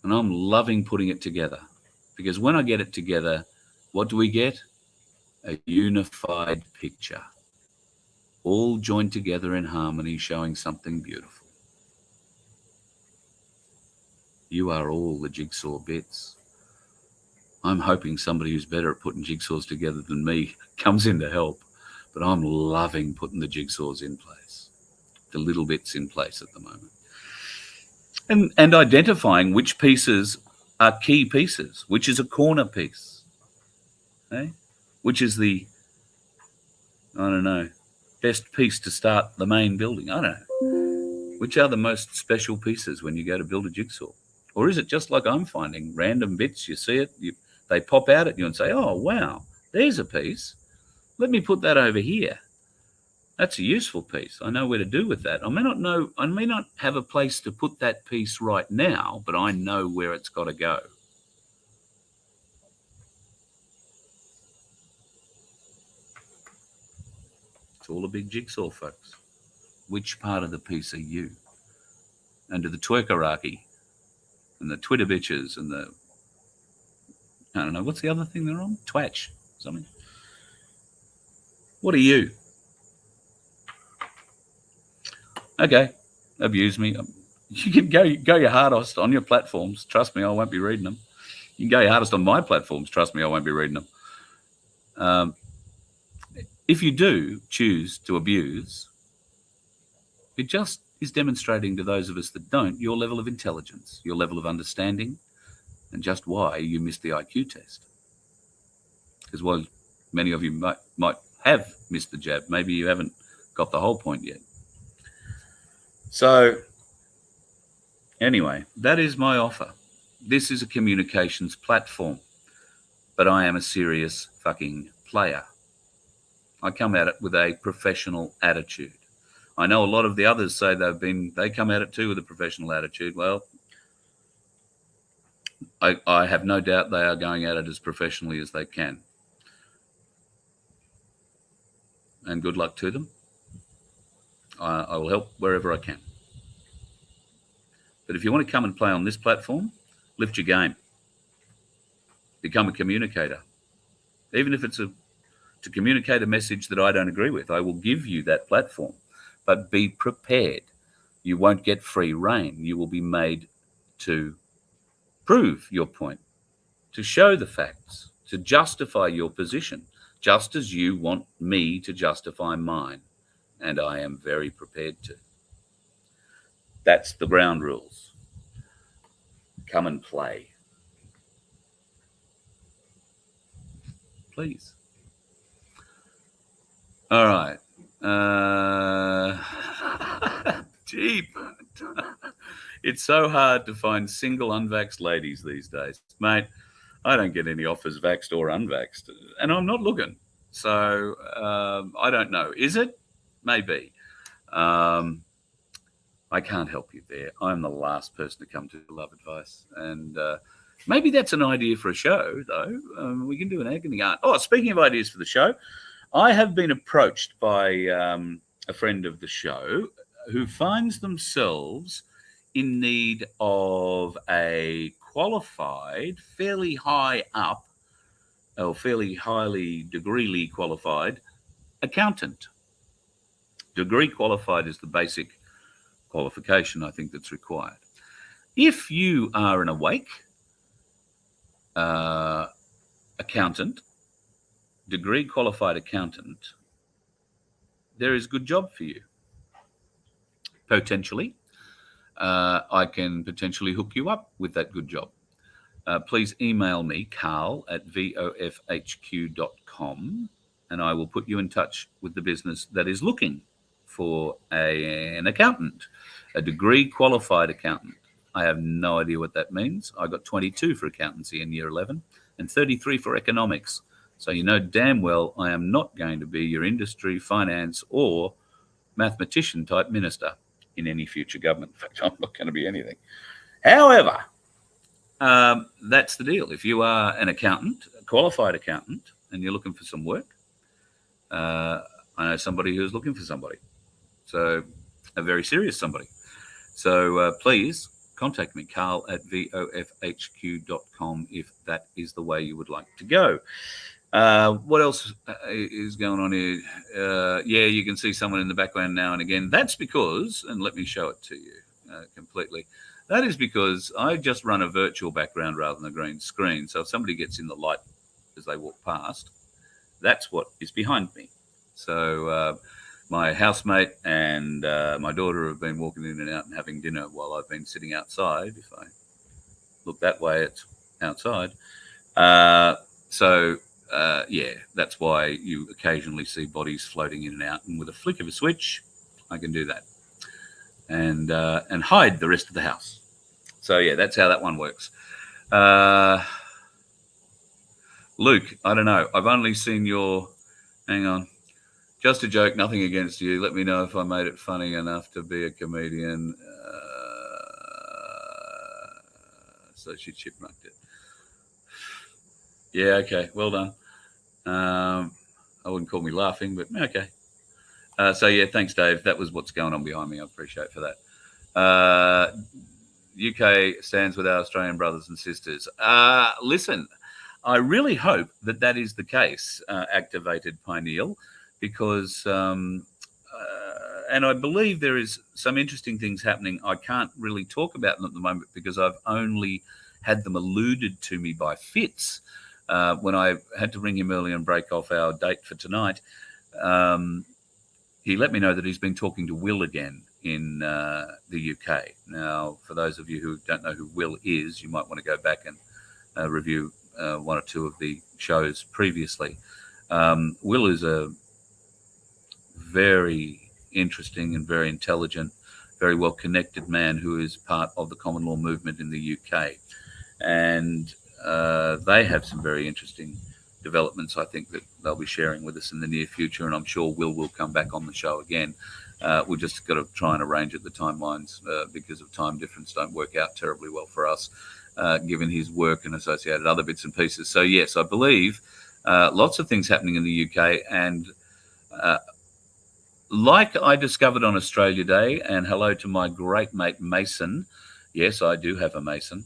And I'm loving putting it together because when I get it together, what do we get? A unified picture, all joined together in harmony, showing something beautiful. You are all the jigsaw bits. I'm hoping somebody who's better at putting jigsaws together than me comes in to help, but I'm loving putting the jigsaws in place, the little bits in place at the moment. And identifying which pieces are key pieces, which is a corner piece, okay? Which is the, I don't know, best piece to start the main building. I don't know. Which are the most special pieces when you go to build a jigsaw? Or is it just like I'm finding, random bits, you see it, they pop out at you and say, oh, wow, there's a piece. Let me put that over here. That's a useful piece. I know where to do with that. I may not have a place to put that piece right now, but I know where it's got to go. It's all a big jigsaw, folks. Which part of the piece are you? And to the twerkerarchy and the Twitter bitches and the, I don't know, what's the other thing they're on? Twatch, something. What are you? Okay, abuse me. You can go your hardest on your platforms. Trust me, I won't be reading them. You can go your hardest on my platforms. Trust me, I won't be reading them. If you do choose to abuse, it just is demonstrating to those of us that don't your level of intelligence, your level of understanding, and just why you missed the IQ test. Because while many of you might have missed the jab, maybe you haven't got the whole point yet. So anyway, that is my offer. This is a communications platform, but I am a serious fucking player. I come at it with a professional attitude. I know a lot of the others say they come at it too with a professional attitude. Well, I have no doubt they are going at it as professionally as they can. And good luck to them. I will help wherever I can. But if you want to come and play on this platform, lift your game. Become a communicator. Even if it's to communicate a message that I don't agree with, I will give you that platform. But be prepared. You won't get free rein. You will be made to prove your point, to show the facts, to justify your position, just as you want me to justify mine. And I am very prepared to. That's the ground rules. Come and play. Please. All right. Jeep. It's so hard to find single unvaxxed ladies these days. Mate, I don't get any offers vaxxed or unvaxxed, and I'm not looking. So I don't know. Is it? Maybe. I can't help you there. I'm the last person to come to love advice. And maybe that's an idea for a show, though. We can do an agony aunt. Oh, speaking of ideas for the show, I have been approached by a friend of the show who finds themselves in need of a qualified, fairly high up, or fairly highly degreely qualified accountant. Degree qualified is the basic qualification I think that's required. If you are an awake accountant, degree qualified accountant, there is a good job for you. Potentially. I can potentially hook you up with that good job. Please email me, carl@vofhq.com, and I will put you in touch with the business that is looking for an accountant, a degree qualified accountant. I have no idea what that means. I got 22 for accountancy in year 11 and 33 for economics. So you know damn well I am not going to be your industry, finance, or mathematician type minister in any future government. In fact, I'm not going to be anything. However, that's the deal. If you are an accountant, a qualified accountant, and you're looking for some work, I know somebody who's looking for somebody. So a very serious somebody. So please contact me, carl@vofhq.com, if that is the way you would like to go. What else is going on here? Yeah, you can see someone in the background now and again. That's because, and let me show it to you completely. That is because I just run a virtual background rather than a green screen. So if somebody gets in the light as they walk past, that's what is behind me. So my housemate and my daughter have been walking in and out and having dinner while I've been sitting outside. If I look that way, it's outside. Yeah, that's why you occasionally see bodies floating in and out. And with a flick of a switch, I can do that and hide the rest of the house. So yeah, that's how that one works. Luke, I don't know. I've only seen your. Hang on. Just a joke, nothing against you. Let me know if I made it funny enough to be a comedian. So she chipmunked it. Yeah, okay, well done. I wouldn't call me laughing, but okay. So yeah, thanks, Dave. That was what's going on behind me. I appreciate for that. UK stands with our Australian brothers and sisters. Listen, I really hope that that is the case, activated pineal, because, and I believe there is some interesting things happening. I can't really talk about them at the moment because I've only had them alluded to me by Fitz when I had to ring him early and break off our date for tonight. He let me know that he's been talking to Will again in the UK. Now, for those of you who don't know who Will is, you might want to go back and review one or two of the shows previously. Will is a very interesting and very intelligent, very well-connected man who is part of the common law movement in the UK. And they have some very interesting developments, I think, that they'll be sharing with us in the near future, and I'm sure will come back on the show again. We've just got to try and arrange it. The timelines, because of time difference, don't work out terribly well for us, given his work and associated other bits and pieces. So yes, I believe lots of things happening in the UK, and like I discovered on Australia Day, and hello to my great mate Mason. Yes, I do have a Mason.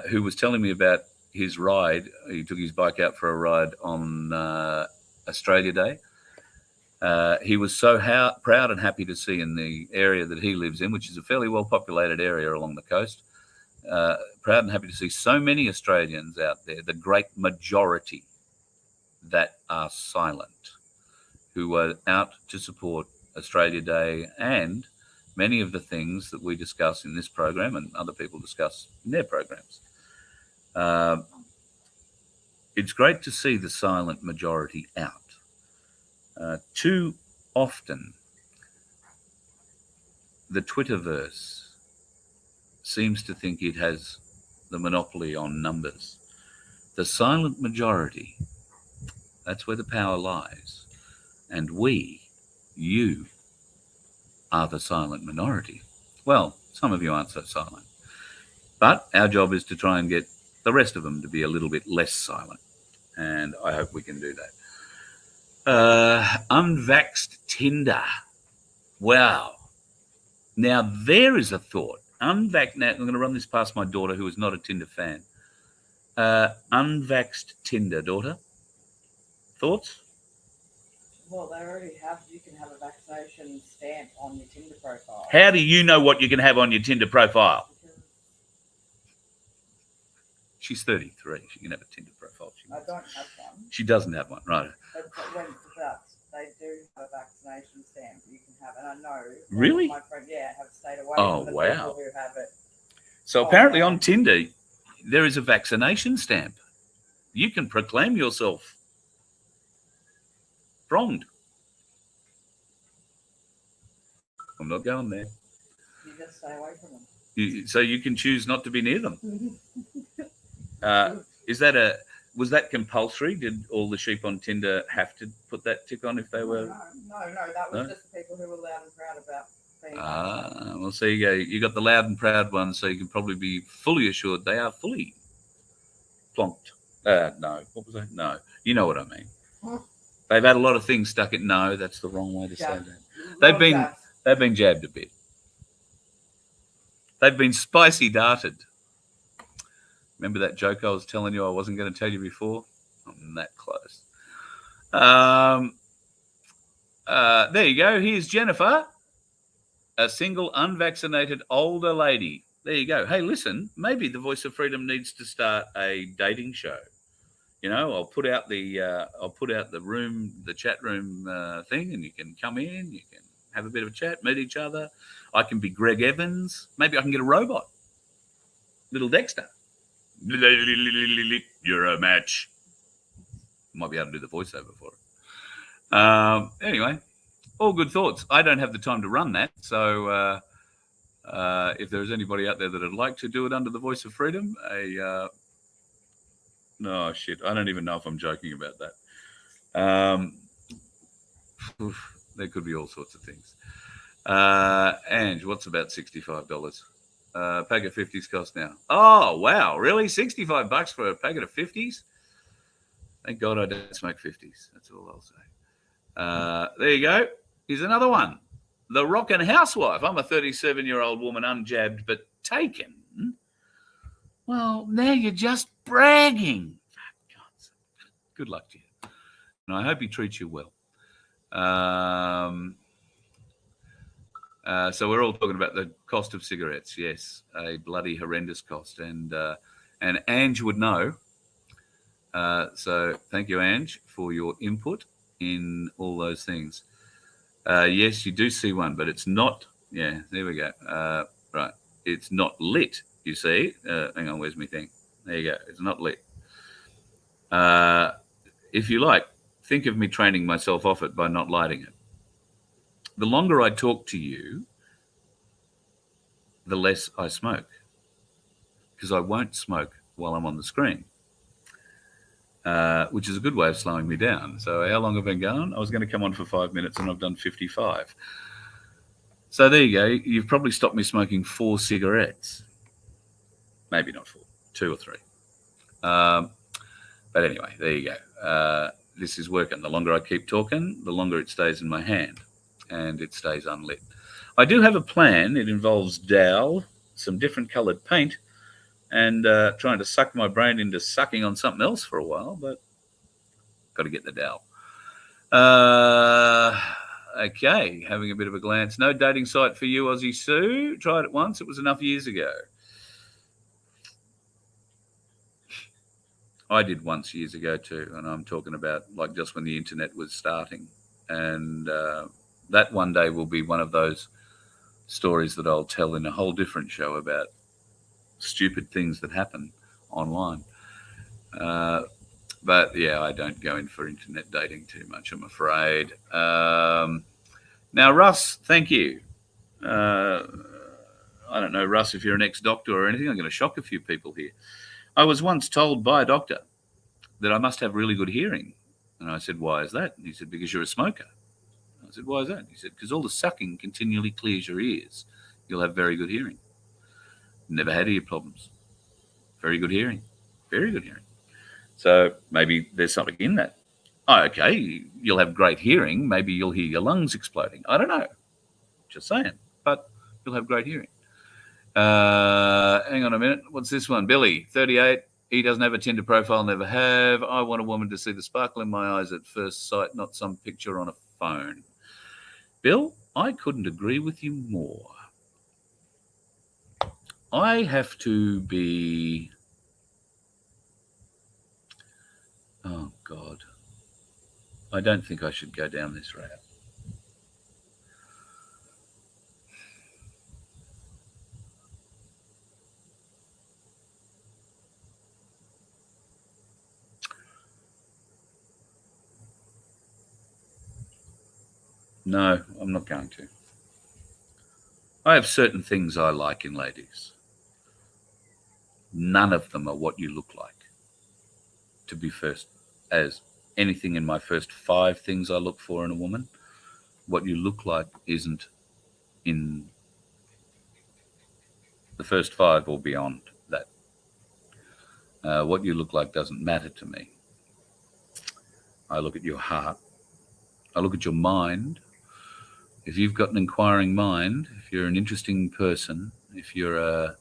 Who was telling me about his ride. He took his bike out for a ride on Australia Day. He was so proud and happy to see in the area that he lives in, which is a fairly well-populated area along the coast, proud and happy to see so many Australians out there, the great majority that are silent, who are out to support Australia Day and many of the things that we discuss in this program and other people discuss in their programs. It's great to see the silent majority out. Too often, the Twitterverse seems to think it has the monopoly on numbers. The silent majority, that's where the power lies. And we, you, are the silent minority. Well, some of you aren't so silent. But our job is to try and get the rest of them to be a little bit less silent. And I hope we can do that. Unvaxxed Tinder. Wow. Now, there is a thought. Now, I'm going to run this past my daughter, who is not a Tinder fan. Unvaxxed Tinder, daughter. Thoughts? Well, they already have. You can have a vaccination stamp on your Tinder profile. How do you know what you can have on your Tinder profile? Because She's 33. She can have a Tinder profile. I don't have one. She doesn't have one, right? But they do have a vaccination stamp you can have, and I know. Really? My friend, have stayed away Oh, from the wow. people who have it. So apparently on Tinder, there is a vaccination stamp. You can proclaim yourself wronged. I'm not going there. You just stay away from them. So you can choose not to be near them. Was that compulsory? Did all the sheep on Tinder have to put that tick on if they were? No. That was just the people who were loud and proud about being. Well, so you go. You got the loud and proud ones, so you can probably be fully assured they are fully plonked. No, what was that? No, you know what I mean. They've had a lot of things stuck in. No, that's the wrong way to say that. They've been jabbed a bit. They've been spicy darted. Remember that joke I was telling you I wasn't going to tell you before? I'm that close. There you go. Here's Jennifer, a single, unvaccinated, older lady. There you go. Hey, listen, maybe the Voice of Freedom needs to start a dating show. You know, I'll put out the chat room thing, and you can come in. You can have a bit of a chat, meet each other. I can be Greg Evans. Maybe I can get a robot, little Dexter. You're a match. Might be able to do the voiceover for it. Anyway, all good thoughts. I don't have the time to run that, so if there's anybody out there that would like to do it under the Voice of Freedom, no, shit. I don't even know if I'm joking about that. There could be all sorts of things. Ange, what's about $65? Packet of 50s cost now. Oh, wow. Really? $65 for a packet of 50s? Thank God I don't smoke 50s. That's all I'll say. There you go. Here's another one. The Rockin' Housewife. I'm a 37-year-old woman, unjabbed but taken. Well, now you're just bragging. Good luck to you. And I hope he treats you well. So we're all talking about the cost of cigarettes. Yes, a bloody horrendous cost. And Ange would know. So thank you, Ange, for your input in all those things. Yes, you do see one, but it's not. Yeah, there we go. Right. It's not lit, you see. Hang on, where's my thing? There you go. It's not lit. If you like, think of me training myself off it by not lighting it. The longer I talk to you, the less I smoke, because I won't smoke while I'm on the screen, which is a good way of slowing me down. So how long have I been going? I was going to come on for 5 minutes and I've done 55. So there you go. You've probably stopped me smoking 4 cigarettes. Maybe not 4, 2 or 3. But anyway, there you go. This is working. The longer I keep talking, the longer it stays in my hand and it stays unlit. I do have a plan. It involves dowel, some different coloured paint, and trying to suck my brain into sucking on something else for a while, but got to get the dowel. Okay, having a bit of a glance. No dating site for you, Aussie Sue. Tried it once. It was enough years ago. I did once years ago too, and I'm talking about like just when the internet was starting. And that one day will be one of those stories that I'll tell in a whole different show about stupid things that happen online. But yeah, I don't go in for internet dating too much, I'm afraid. Now, Russ, thank you. I don't know, Russ, if you're an ex-doctor or anything. I'm going to shock a few people here. I was once told by a doctor that I must have really good hearing. And I said, why is that? And he said, because you're a smoker. I said, why is that? He said, because all the sucking continually clears your ears. You'll have very good hearing. Never had ear problems. Very good hearing. Very good hearing. So maybe there's something in that. Oh, okay, you'll have great hearing. Maybe you'll hear your lungs exploding. I don't know. Just saying. But you'll have great hearing. Hang on a minute. What's this one? Billy, 38. He doesn't have a Tinder profile, never have. I want a woman to see the sparkle in my eyes at first sight, not some picture on a phone. Bill, I couldn't agree with you more. I have to be... Oh, God. I don't think I should go down this route. No, I'm not going to. I have certain things I like in ladies. None of them are what you look like. To be first, as anything in my first 5 things I look for in a woman, what you look like isn't in the first 5 or beyond that. What you look like doesn't matter to me. I look at your heart. I look at your mind. If you've got an inquiring mind, if you're an interesting person, if you're a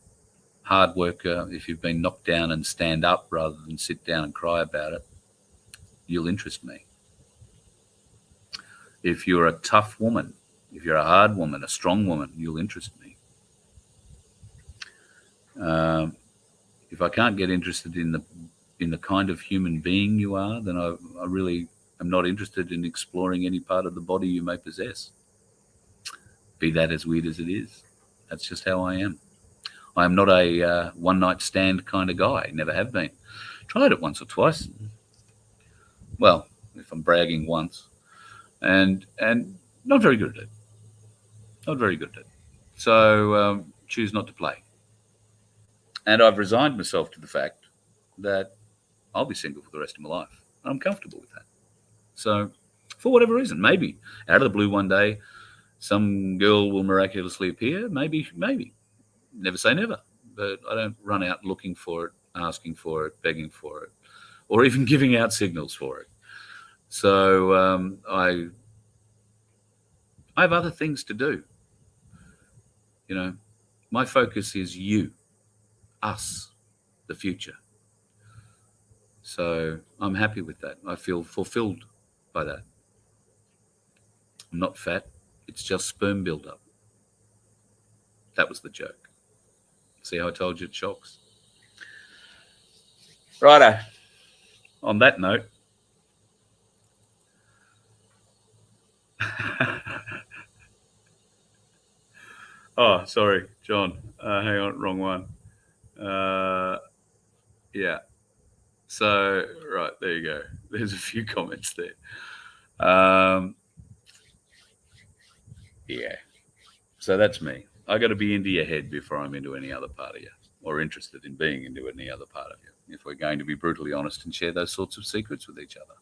hard worker, if you've been knocked down and stand up rather than sit down and cry about it, you'll interest me. If you're a tough woman, if you're a hard woman, a strong woman, you'll interest me. If I can't get interested in the kind of human being you are, then I really am not interested in exploring any part of the body you may possess. Be that as weird as it is. That's just how I am. I am not a one-night stand kind of guy. Never have been. Tried it once or twice. Well, if I'm bragging, once. And not very good at it. Not very good at it. So choose not to play. And I've resigned myself to the fact that I'll be single for the rest of my life. I'm comfortable with that. So for whatever reason, maybe out of the blue one day, some girl will miraculously appear. Maybe. Never say never. But I don't run out looking for it, asking for it, begging for it. or even giving out signals for it. So I have other things to do. You know, my focus is you, us, the future. So I'm happy with that. I feel fulfilled by that. I'm not fat. It's just sperm buildup. That was the joke. See how I told you it shocks? Righto. On that note, oh, sorry, John. Hang on, wrong one. Yeah. So, right, there you go. There's a few comments there. Yeah. So that's me. I got to be into your head before I'm into any other part of you, or interested in being into any other part of you, if we're going to be brutally honest and share those sorts of secrets with each other.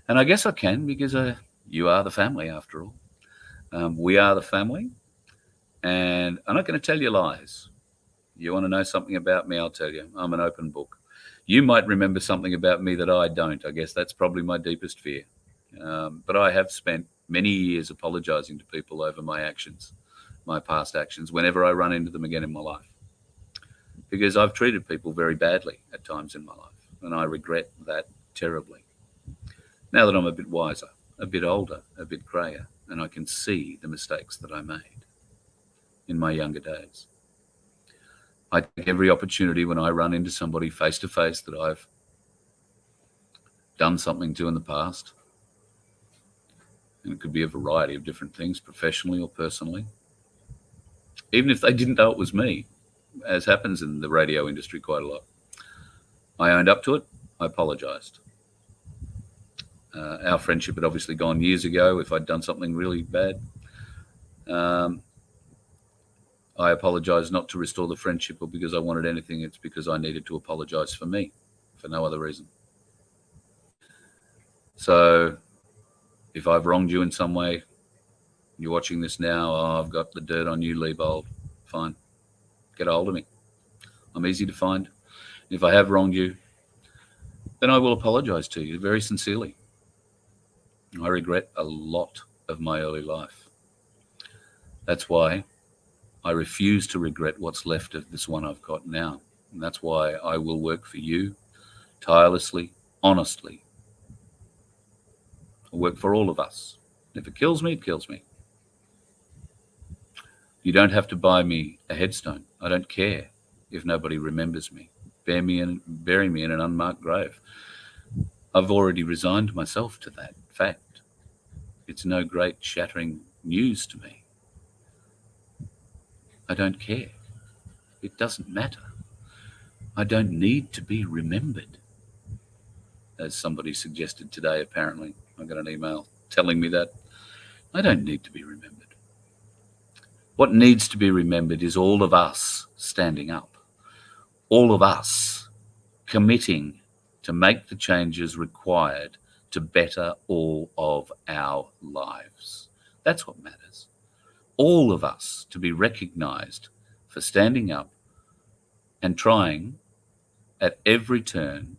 And I guess I can, because you are the family after all. We are the family, and I'm not going to tell you lies. You want to know something about me, I'll tell you. I'm an open book. You might remember something about me that I don't. I guess that's probably my deepest fear. But I have spent many years apologizing to people over my actions, my past actions, whenever I run into them again in my life. Because I've treated people very badly at times in my life, and I regret that terribly. Now that I'm a bit wiser, a bit older, a bit greyer, and I can see the mistakes that I made in my younger days. I take every opportunity when I run into somebody face to face that I've done something to in the past. And it could be a variety of different things, professionally or personally. Even if they didn't know it was me, as happens in the radio industry quite a lot. I owned up to it. I apologized. Our friendship had obviously gone years ago if I'd done something really bad. I apologized not to restore the friendship or because I wanted anything. It's because I needed to apologize for me, for no other reason. So if I've wronged you in some way, you're watching this now, I've got the dirt on you, Liebold. Fine. Get a hold of me. I'm easy to find. If I have wronged you, then I will apologize to you very sincerely. I regret a lot of my early life. That's why I refuse to regret what's left of this one I've got now. And that's why I will work for you tirelessly, honestly. I'll work for all of us. If it kills me, it kills me. You don't have to buy me a headstone. I don't care if nobody remembers me. Bury me in an unmarked grave. I've already resigned myself to that fact. It's no great shattering news to me. I don't care. It doesn't matter. I don't need to be remembered. As somebody suggested today, apparently. I got an email telling me that. I don't need to be remembered. What needs to be remembered is all of us standing up. All of us committing to make the changes required to better all of our lives. That's what matters. All of us to be recognized for standing up and trying at every turn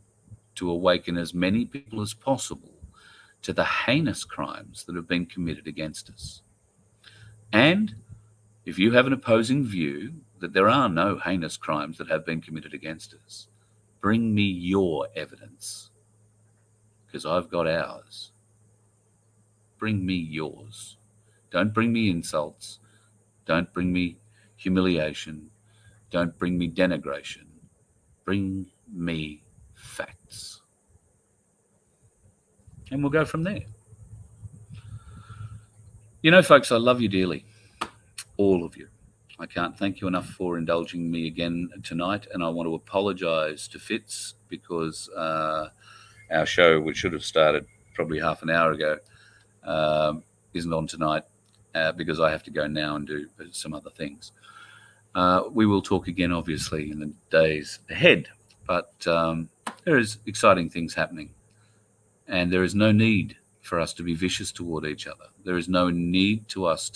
to awaken as many people as possible to the heinous crimes that have been committed against us. And if you have an opposing view that there are no heinous crimes that have been committed against us, bring me your evidence, because I've got ours. Bring me yours. Don't bring me insults. Don't bring me humiliation. Don't bring me denigration. Bring me facts. And we'll go from there. You know, folks, I love you dearly. All of you. I can't thank you enough for indulging me again tonight, and I want to apologize to Fitz because our show, which should have started probably half an hour ago, isn't on tonight because I have to go now and do some other things. We will talk again, obviously, in the days ahead, but there is exciting things happening, and there is no need for us to be vicious toward each other. There is no need to us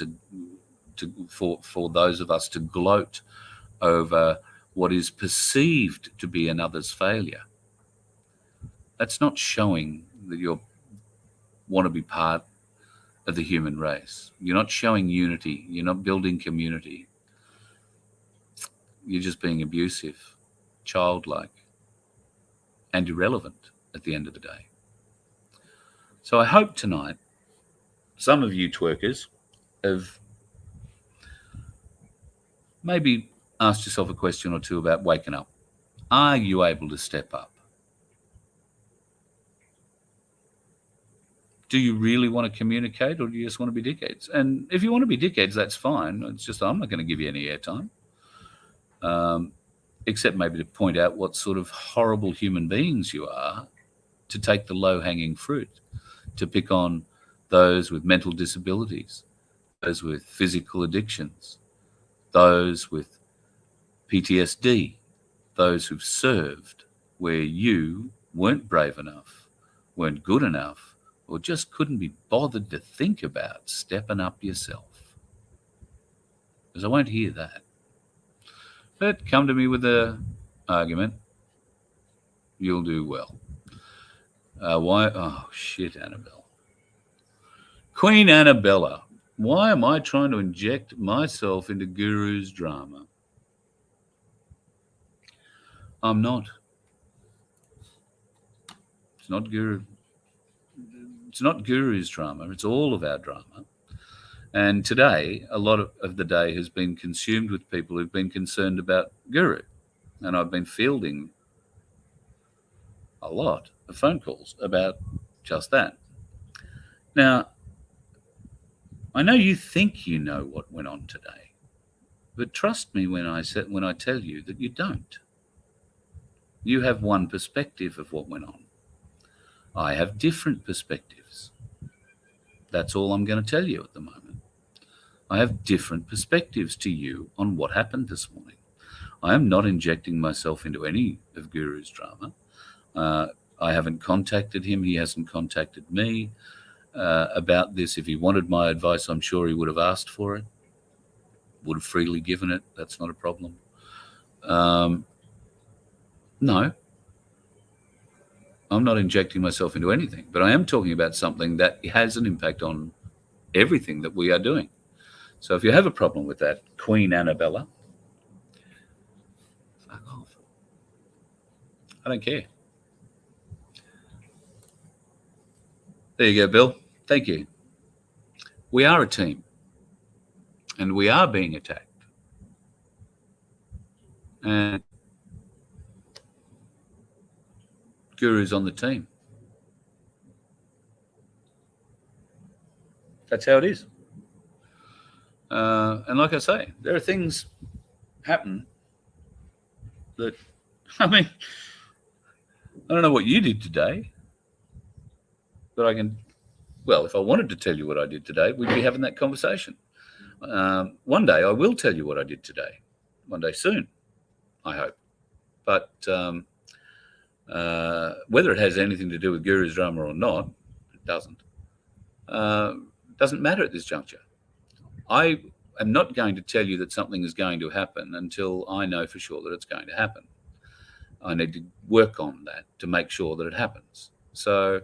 for those of us to gloat over what is perceived to be another's failure. That's not showing that you want to be part of the human race. You're not showing unity. You're not building community. You're just being abusive, childlike, and irrelevant at the end of the day. So I hope tonight some of you twerkers have maybe asked yourself a question or two about waking up. Are you able to step up? Do you really want to communicate, or do you just want to be dickheads? And if you want to be dickheads, that's fine. It's just I'm not going to give you any airtime, except maybe to point out what sort of horrible human beings you are, to take the low-hanging fruit, to pick on those with mental disabilities, those with physical addictions, those with PTSD, those who've served where you weren't brave enough, weren't good enough, or just couldn't be bothered to think about stepping up yourself. Because I won't hear that. But come to me with an argument, you'll do well. Why? Oh, shit, Annabelle. Queen Annabella. Why am I trying to inject myself into Guru's drama? I'm not. It's not Guru. It's not Guru's drama. It's all of our drama. And today, a lot of the day has been consumed with people who've been concerned about Guru. And I've been fielding a lot of phone calls about just that. Now, I know you think you know what went on today, but trust me when I tell you that you don't. You have one perspective of what went on. I have different perspectives. That's all I'm going to tell you at the moment. I have different perspectives to you on what happened this morning. I am not injecting myself into any of Guru's drama. I haven't contacted him. He hasn't contacted me about this. If he wanted my advice, I'm sure he would have asked for it, would have freely given it. That's not a problem. No, I'm not injecting myself into anything, but I am talking about something that has an impact on everything that we are doing. So if you have a problem with that, Queen Annabella, fuck off. I don't care. There you go, Bill. Thank you. We are a team, and we are being attacked. And Guru's on the team. That's how it is. And like I say, there are things happen that, I mean, I don't know what you did today, but if I wanted to tell you what I did today, we'd be having that conversation. One day I will tell you what I did today. One day soon, I hope. But whether it has anything to do with Guru's drama or not, it doesn't. Doesn't matter at this juncture. I am not going to tell you that something is going to happen until I know for sure that it's going to happen. I need to work on that to make sure that it happens. So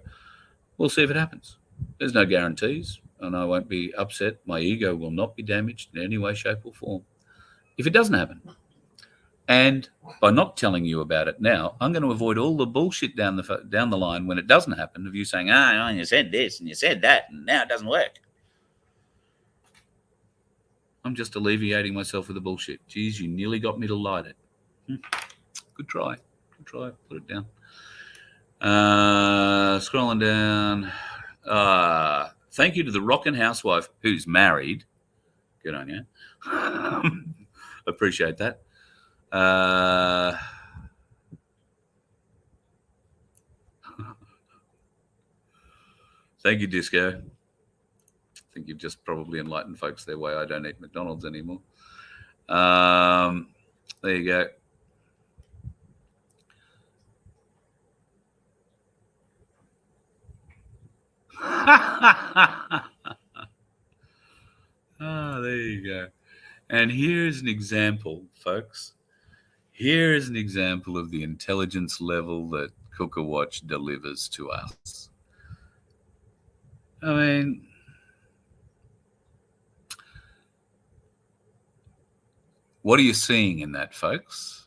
we'll see if it happens. There's no guarantees, and I won't be upset. My ego will not be damaged in any way, shape, or form if it doesn't happen. And by not telling you about it now, I'm going to avoid all the bullshit down the line when it doesn't happen of you saying, you said this and you said that, and now it doesn't work. I'm just alleviating myself with the bullshit. Geez, you nearly got me to light it. Good try. Put it down. Scrolling down. Thank you to the rockin' housewife who's married. Good on you. Appreciate that. Thank you, Disco. I think you've just probably enlightened folks their way. I don't eat McDonald's anymore. There you go. There you go. And here's an example, folks. Here is an example of the intelligence level that Cooker Watch delivers to us. I mean, what are you seeing in that, folks?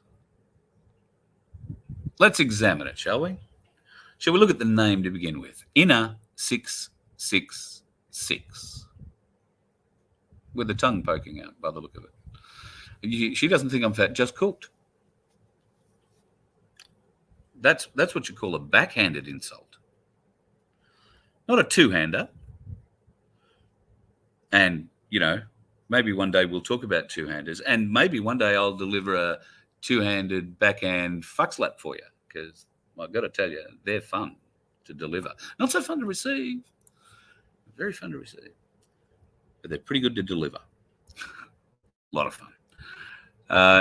Let's examine it, shall we? Shall we look at the name to begin with? Inner 666. With the tongue poking out by the look of it. She doesn't think I'm fat, just cooked. That's what you call a backhanded insult. Not a two-hander. And, maybe one day we'll talk about two-handers, and maybe one day I'll deliver a two-handed backhand fuck slap for you, because I've got to tell you, they're fun to deliver. Not so fun to receive. Very fun to receive. But they're pretty good to deliver. A lot of fun.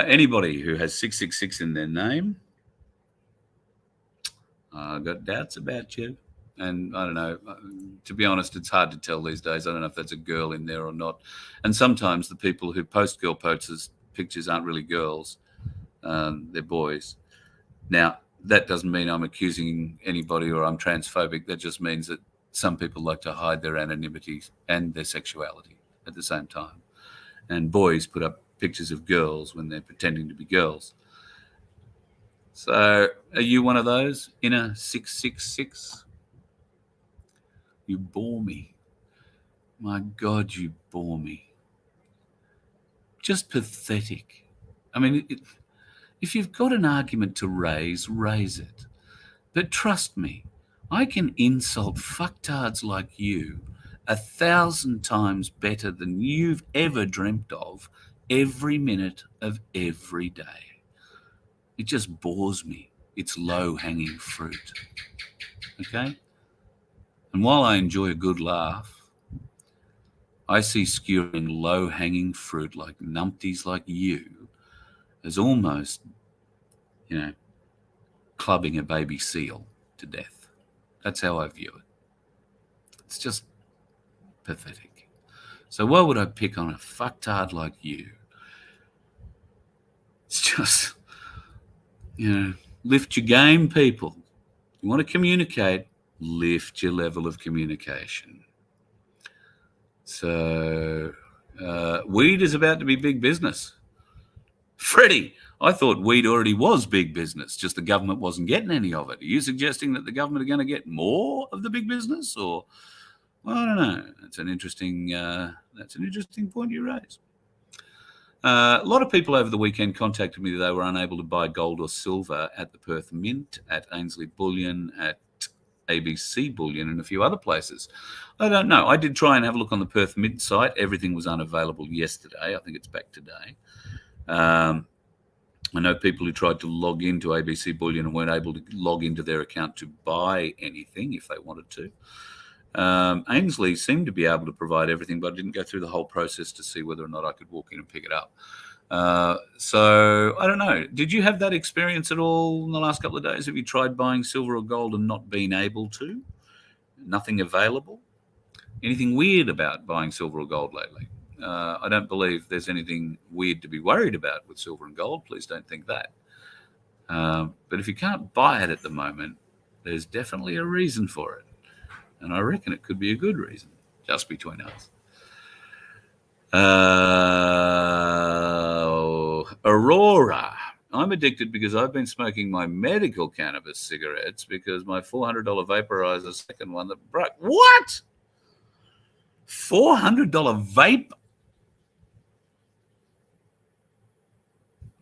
Anybody who has 666 in their name, I've got doubts about you. And I don't know, to be honest, it's hard to tell these days. I don't know if that's a girl in there or not. And sometimes the people who post girl pictures aren't really girls. They're boys. Now, that doesn't mean I'm accusing anybody or I'm transphobic. That just means that some people like to hide their anonymity and their sexuality at the same time. And boys put up pictures of girls when they're pretending to be girls. So are you one of those? Inner 666? You bore me. My God, you bore me. Just pathetic. I mean, if you've got an argument to raise it. But trust me, I can insult fucktards like you 1,000 times better than you've ever dreamt of every minute of every day. It just bores me. It's low-hanging fruit. Okay? And while I enjoy a good laugh, I see skewering low-hanging fruit like numpties like you as almost, clubbing a baby seal to death. That's how I view it. It's just pathetic. So why would I pick on a fucktard like you? It's just, lift your game, people. You want to communicate, lift your level of communication. So weed is about to be big business. Freddie, I thought weed already was big business, just the government wasn't getting any of it. Are you suggesting that the government are going to get more of the big business? Or, well, I don't know. That's an interesting point you raise. A lot of people over the weekend contacted me that they were unable to buy gold or silver at the Perth Mint, at Ainsley Bullion, at ABC Bullion, and a few other places. I don't know. I did try and have a look on the Perth Mint site. Everything was unavailable yesterday. I think it's back today. I know people who tried to log into ABC Bullion and weren't able to log into their account to buy anything if they wanted to. Ainsley seemed to be able to provide everything, but I didn't go through the whole process to see whether or not I could walk in and pick it up. So I don't know. Did you have that experience at all in the last couple of days? Have you tried buying silver or gold and not been able to? Nothing available? Anything weird about buying silver or gold lately? I don't believe there's anything weird to be worried about with silver and gold. Please don't think that. But if you can't buy it at the moment, there's definitely a reason for it. And I reckon it could be a good reason, just between us. Aurora. I'm addicted because I've been smoking my medical cannabis cigarettes because my $400 vaporizer, second one that broke. What? $400 vape?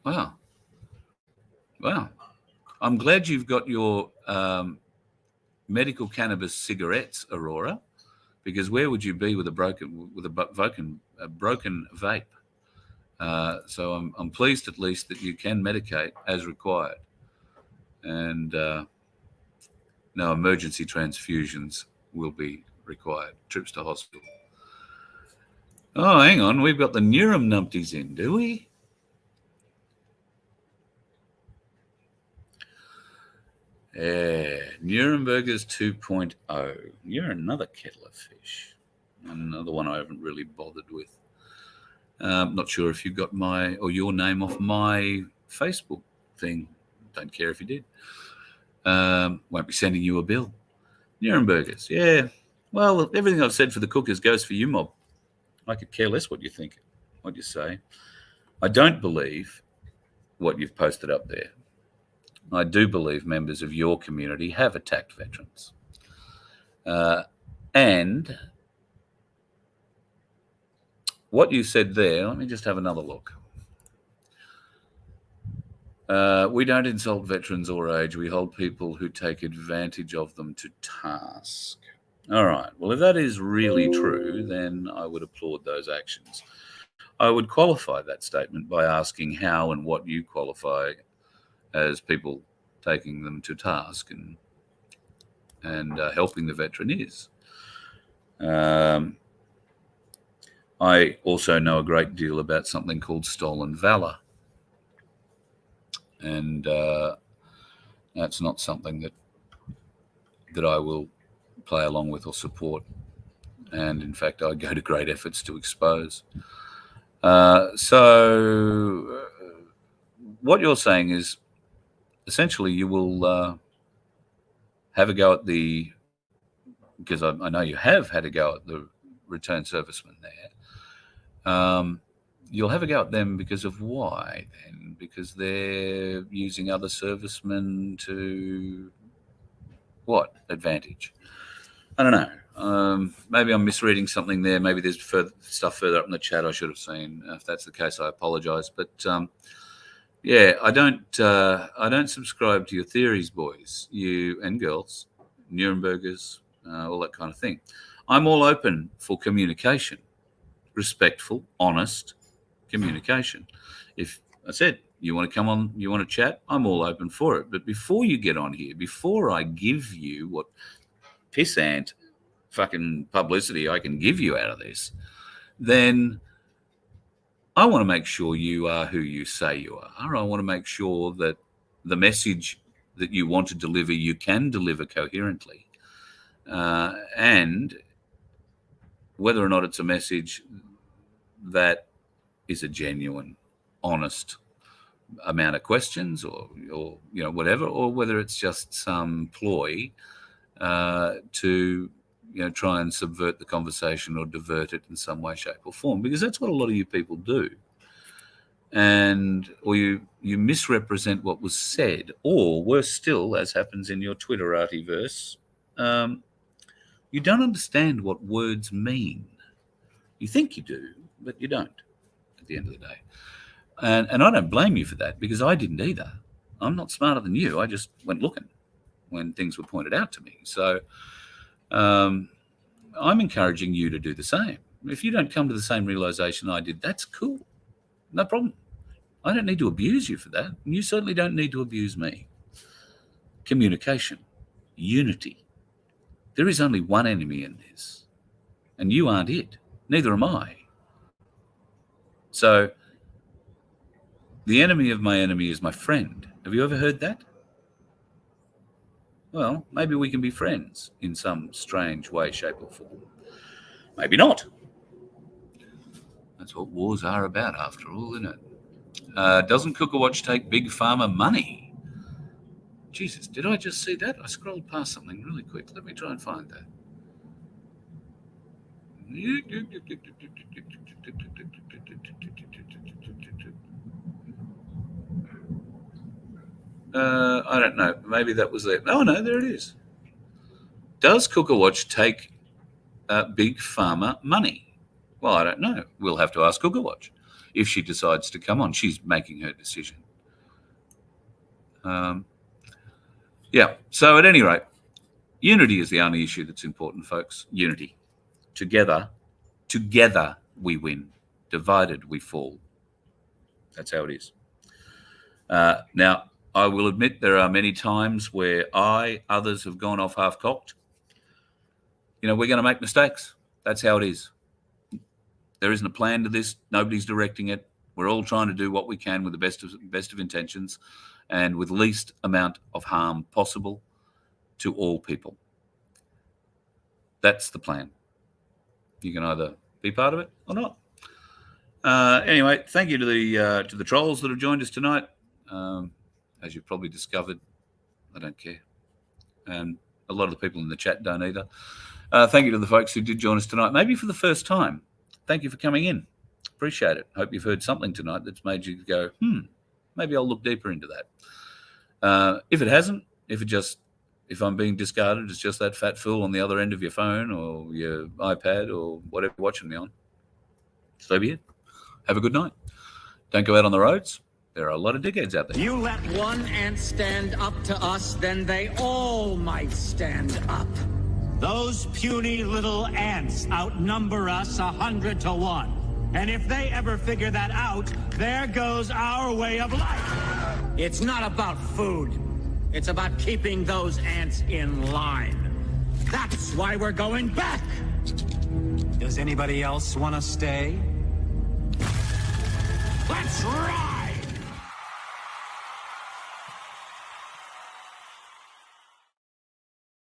Wow. I'm glad you've got your medical cannabis cigarettes, Aurora, because where would you be with a broken vape? So I'm pleased at least that you can medicate as required, and no emergency transfusions will be required. Trips to hospital. Oh, hang on, we've got the Neurum numpties in, do we? Yeah, Nurembergers 2.0. You're another kettle of fish. Another one I haven't really bothered with. Not sure if you got your name off my Facebook thing. Don't care if you did. Won't be sending you a bill. Nurembergers, yeah. Well, everything I've said for the cookers goes for you, mob. I could care less what you think, what you say. I don't believe what you've posted up there. I do believe members of your community have attacked veterans. And what you said there, let me just have another look. We don't insult veterans or age. We hold people who take advantage of them to task. All right. Well, if that is really true, then I would applaud those actions. I would qualify that statement by asking how and what you qualify as people taking them to task and helping the veteran is. I also know a great deal about something called stolen valor. And that's not something that I will play along with or support. And in fact, I go to great efforts to expose. So what you're saying is essentially you will have a go at because I know you have had a go at the returned servicemen there. You'll have a go at them because of why then? Because they're using other servicemen to what advantage? I don't know. Maybe I'm misreading something there. Maybe there's stuff further up in the chat I should have seen. If that's the case, I apologise. But yeah, I don't subscribe to your theories, boys, you and girls, Nurembergers, all that kind of thing. I'm all open for communication, respectful, honest communication. If I said you want to come on, you want to chat, I'm all open for it. But before you get on here, before I give you what pissant fucking publicity I can give you out of this, then I want to make sure you are who you say you are. I want to make sure that the message that you want to deliver, you can deliver coherently. And whether or not it's a message that is a genuine, honest amount of questions or whatever, or whether it's just some ploy to try and subvert the conversation or divert it in some way, shape or form, because that's what a lot of you people do. Or you misrepresent what was said, or worse still, as happens in your Twitterati verse, you don't understand what words mean. You think you do, but you don't at the end of the day. And I don't blame you for that, because I didn't either. I'm not smarter than you. I just went looking when things were pointed out to me. So I'm encouraging you to do the same. If you don't come to the same realization I did, that's cool. No problem. I don't need to abuse you for that. And you certainly don't need to abuse me. Communication, unity. There is only one enemy in this, and you aren't it. Neither am I. So the enemy of my enemy is my friend. Have you ever heard that? Well, maybe we can be friends in some strange way, shape, or form. Maybe not. That's what wars are about, after all, isn't it? Doesn't Cooker Watch take Big Pharma money? Jesus, did I just see that? I scrolled past something really quick. Let me try and find that. I don't know. Maybe that was there. Oh, no, there it is. Does Cooker Watch take Big Pharma money? Well, I don't know. We'll have to ask Cooker Watch if she decides to come on. She's making her decision. Yeah. So at any rate, unity is the only issue that's important, folks. Unity. Together we win. Divided we fall. That's how it is. Now, I will admit there are many times where others have gone off half-cocked. We're going to make mistakes. That's how it is. There isn't a plan to this. Nobody's directing it. We're all trying to do what we can with the best of intentions and with least amount of harm possible to all people. That's the plan. You can either be part of it or not. Anyway, thank you to the trolls that have joined us tonight. As you've probably discovered, I don't care. and a lot of the people in the chat don't either. Thank you to the folks who did join us tonight, maybe for the first time. Thank you for coming in. Appreciate it. Hope you've heard something tonight that's made you go, maybe I'll look deeper into that. If it hasn't, if I'm being discarded, it's just that fat fool on the other end of your phone or your iPad or whatever you're watching me on, so be it. Have a good night. Don't go out on the roads. There are a lot of dickheads out there. You let one ant stand up to us, then they all might stand up. Those puny little ants outnumber us 100 to 1. And if they ever figure that out, there goes our way of life. It's not about food. It's about keeping those ants in line. That's why we're going back. Does anybody else want to stay? Let's rock!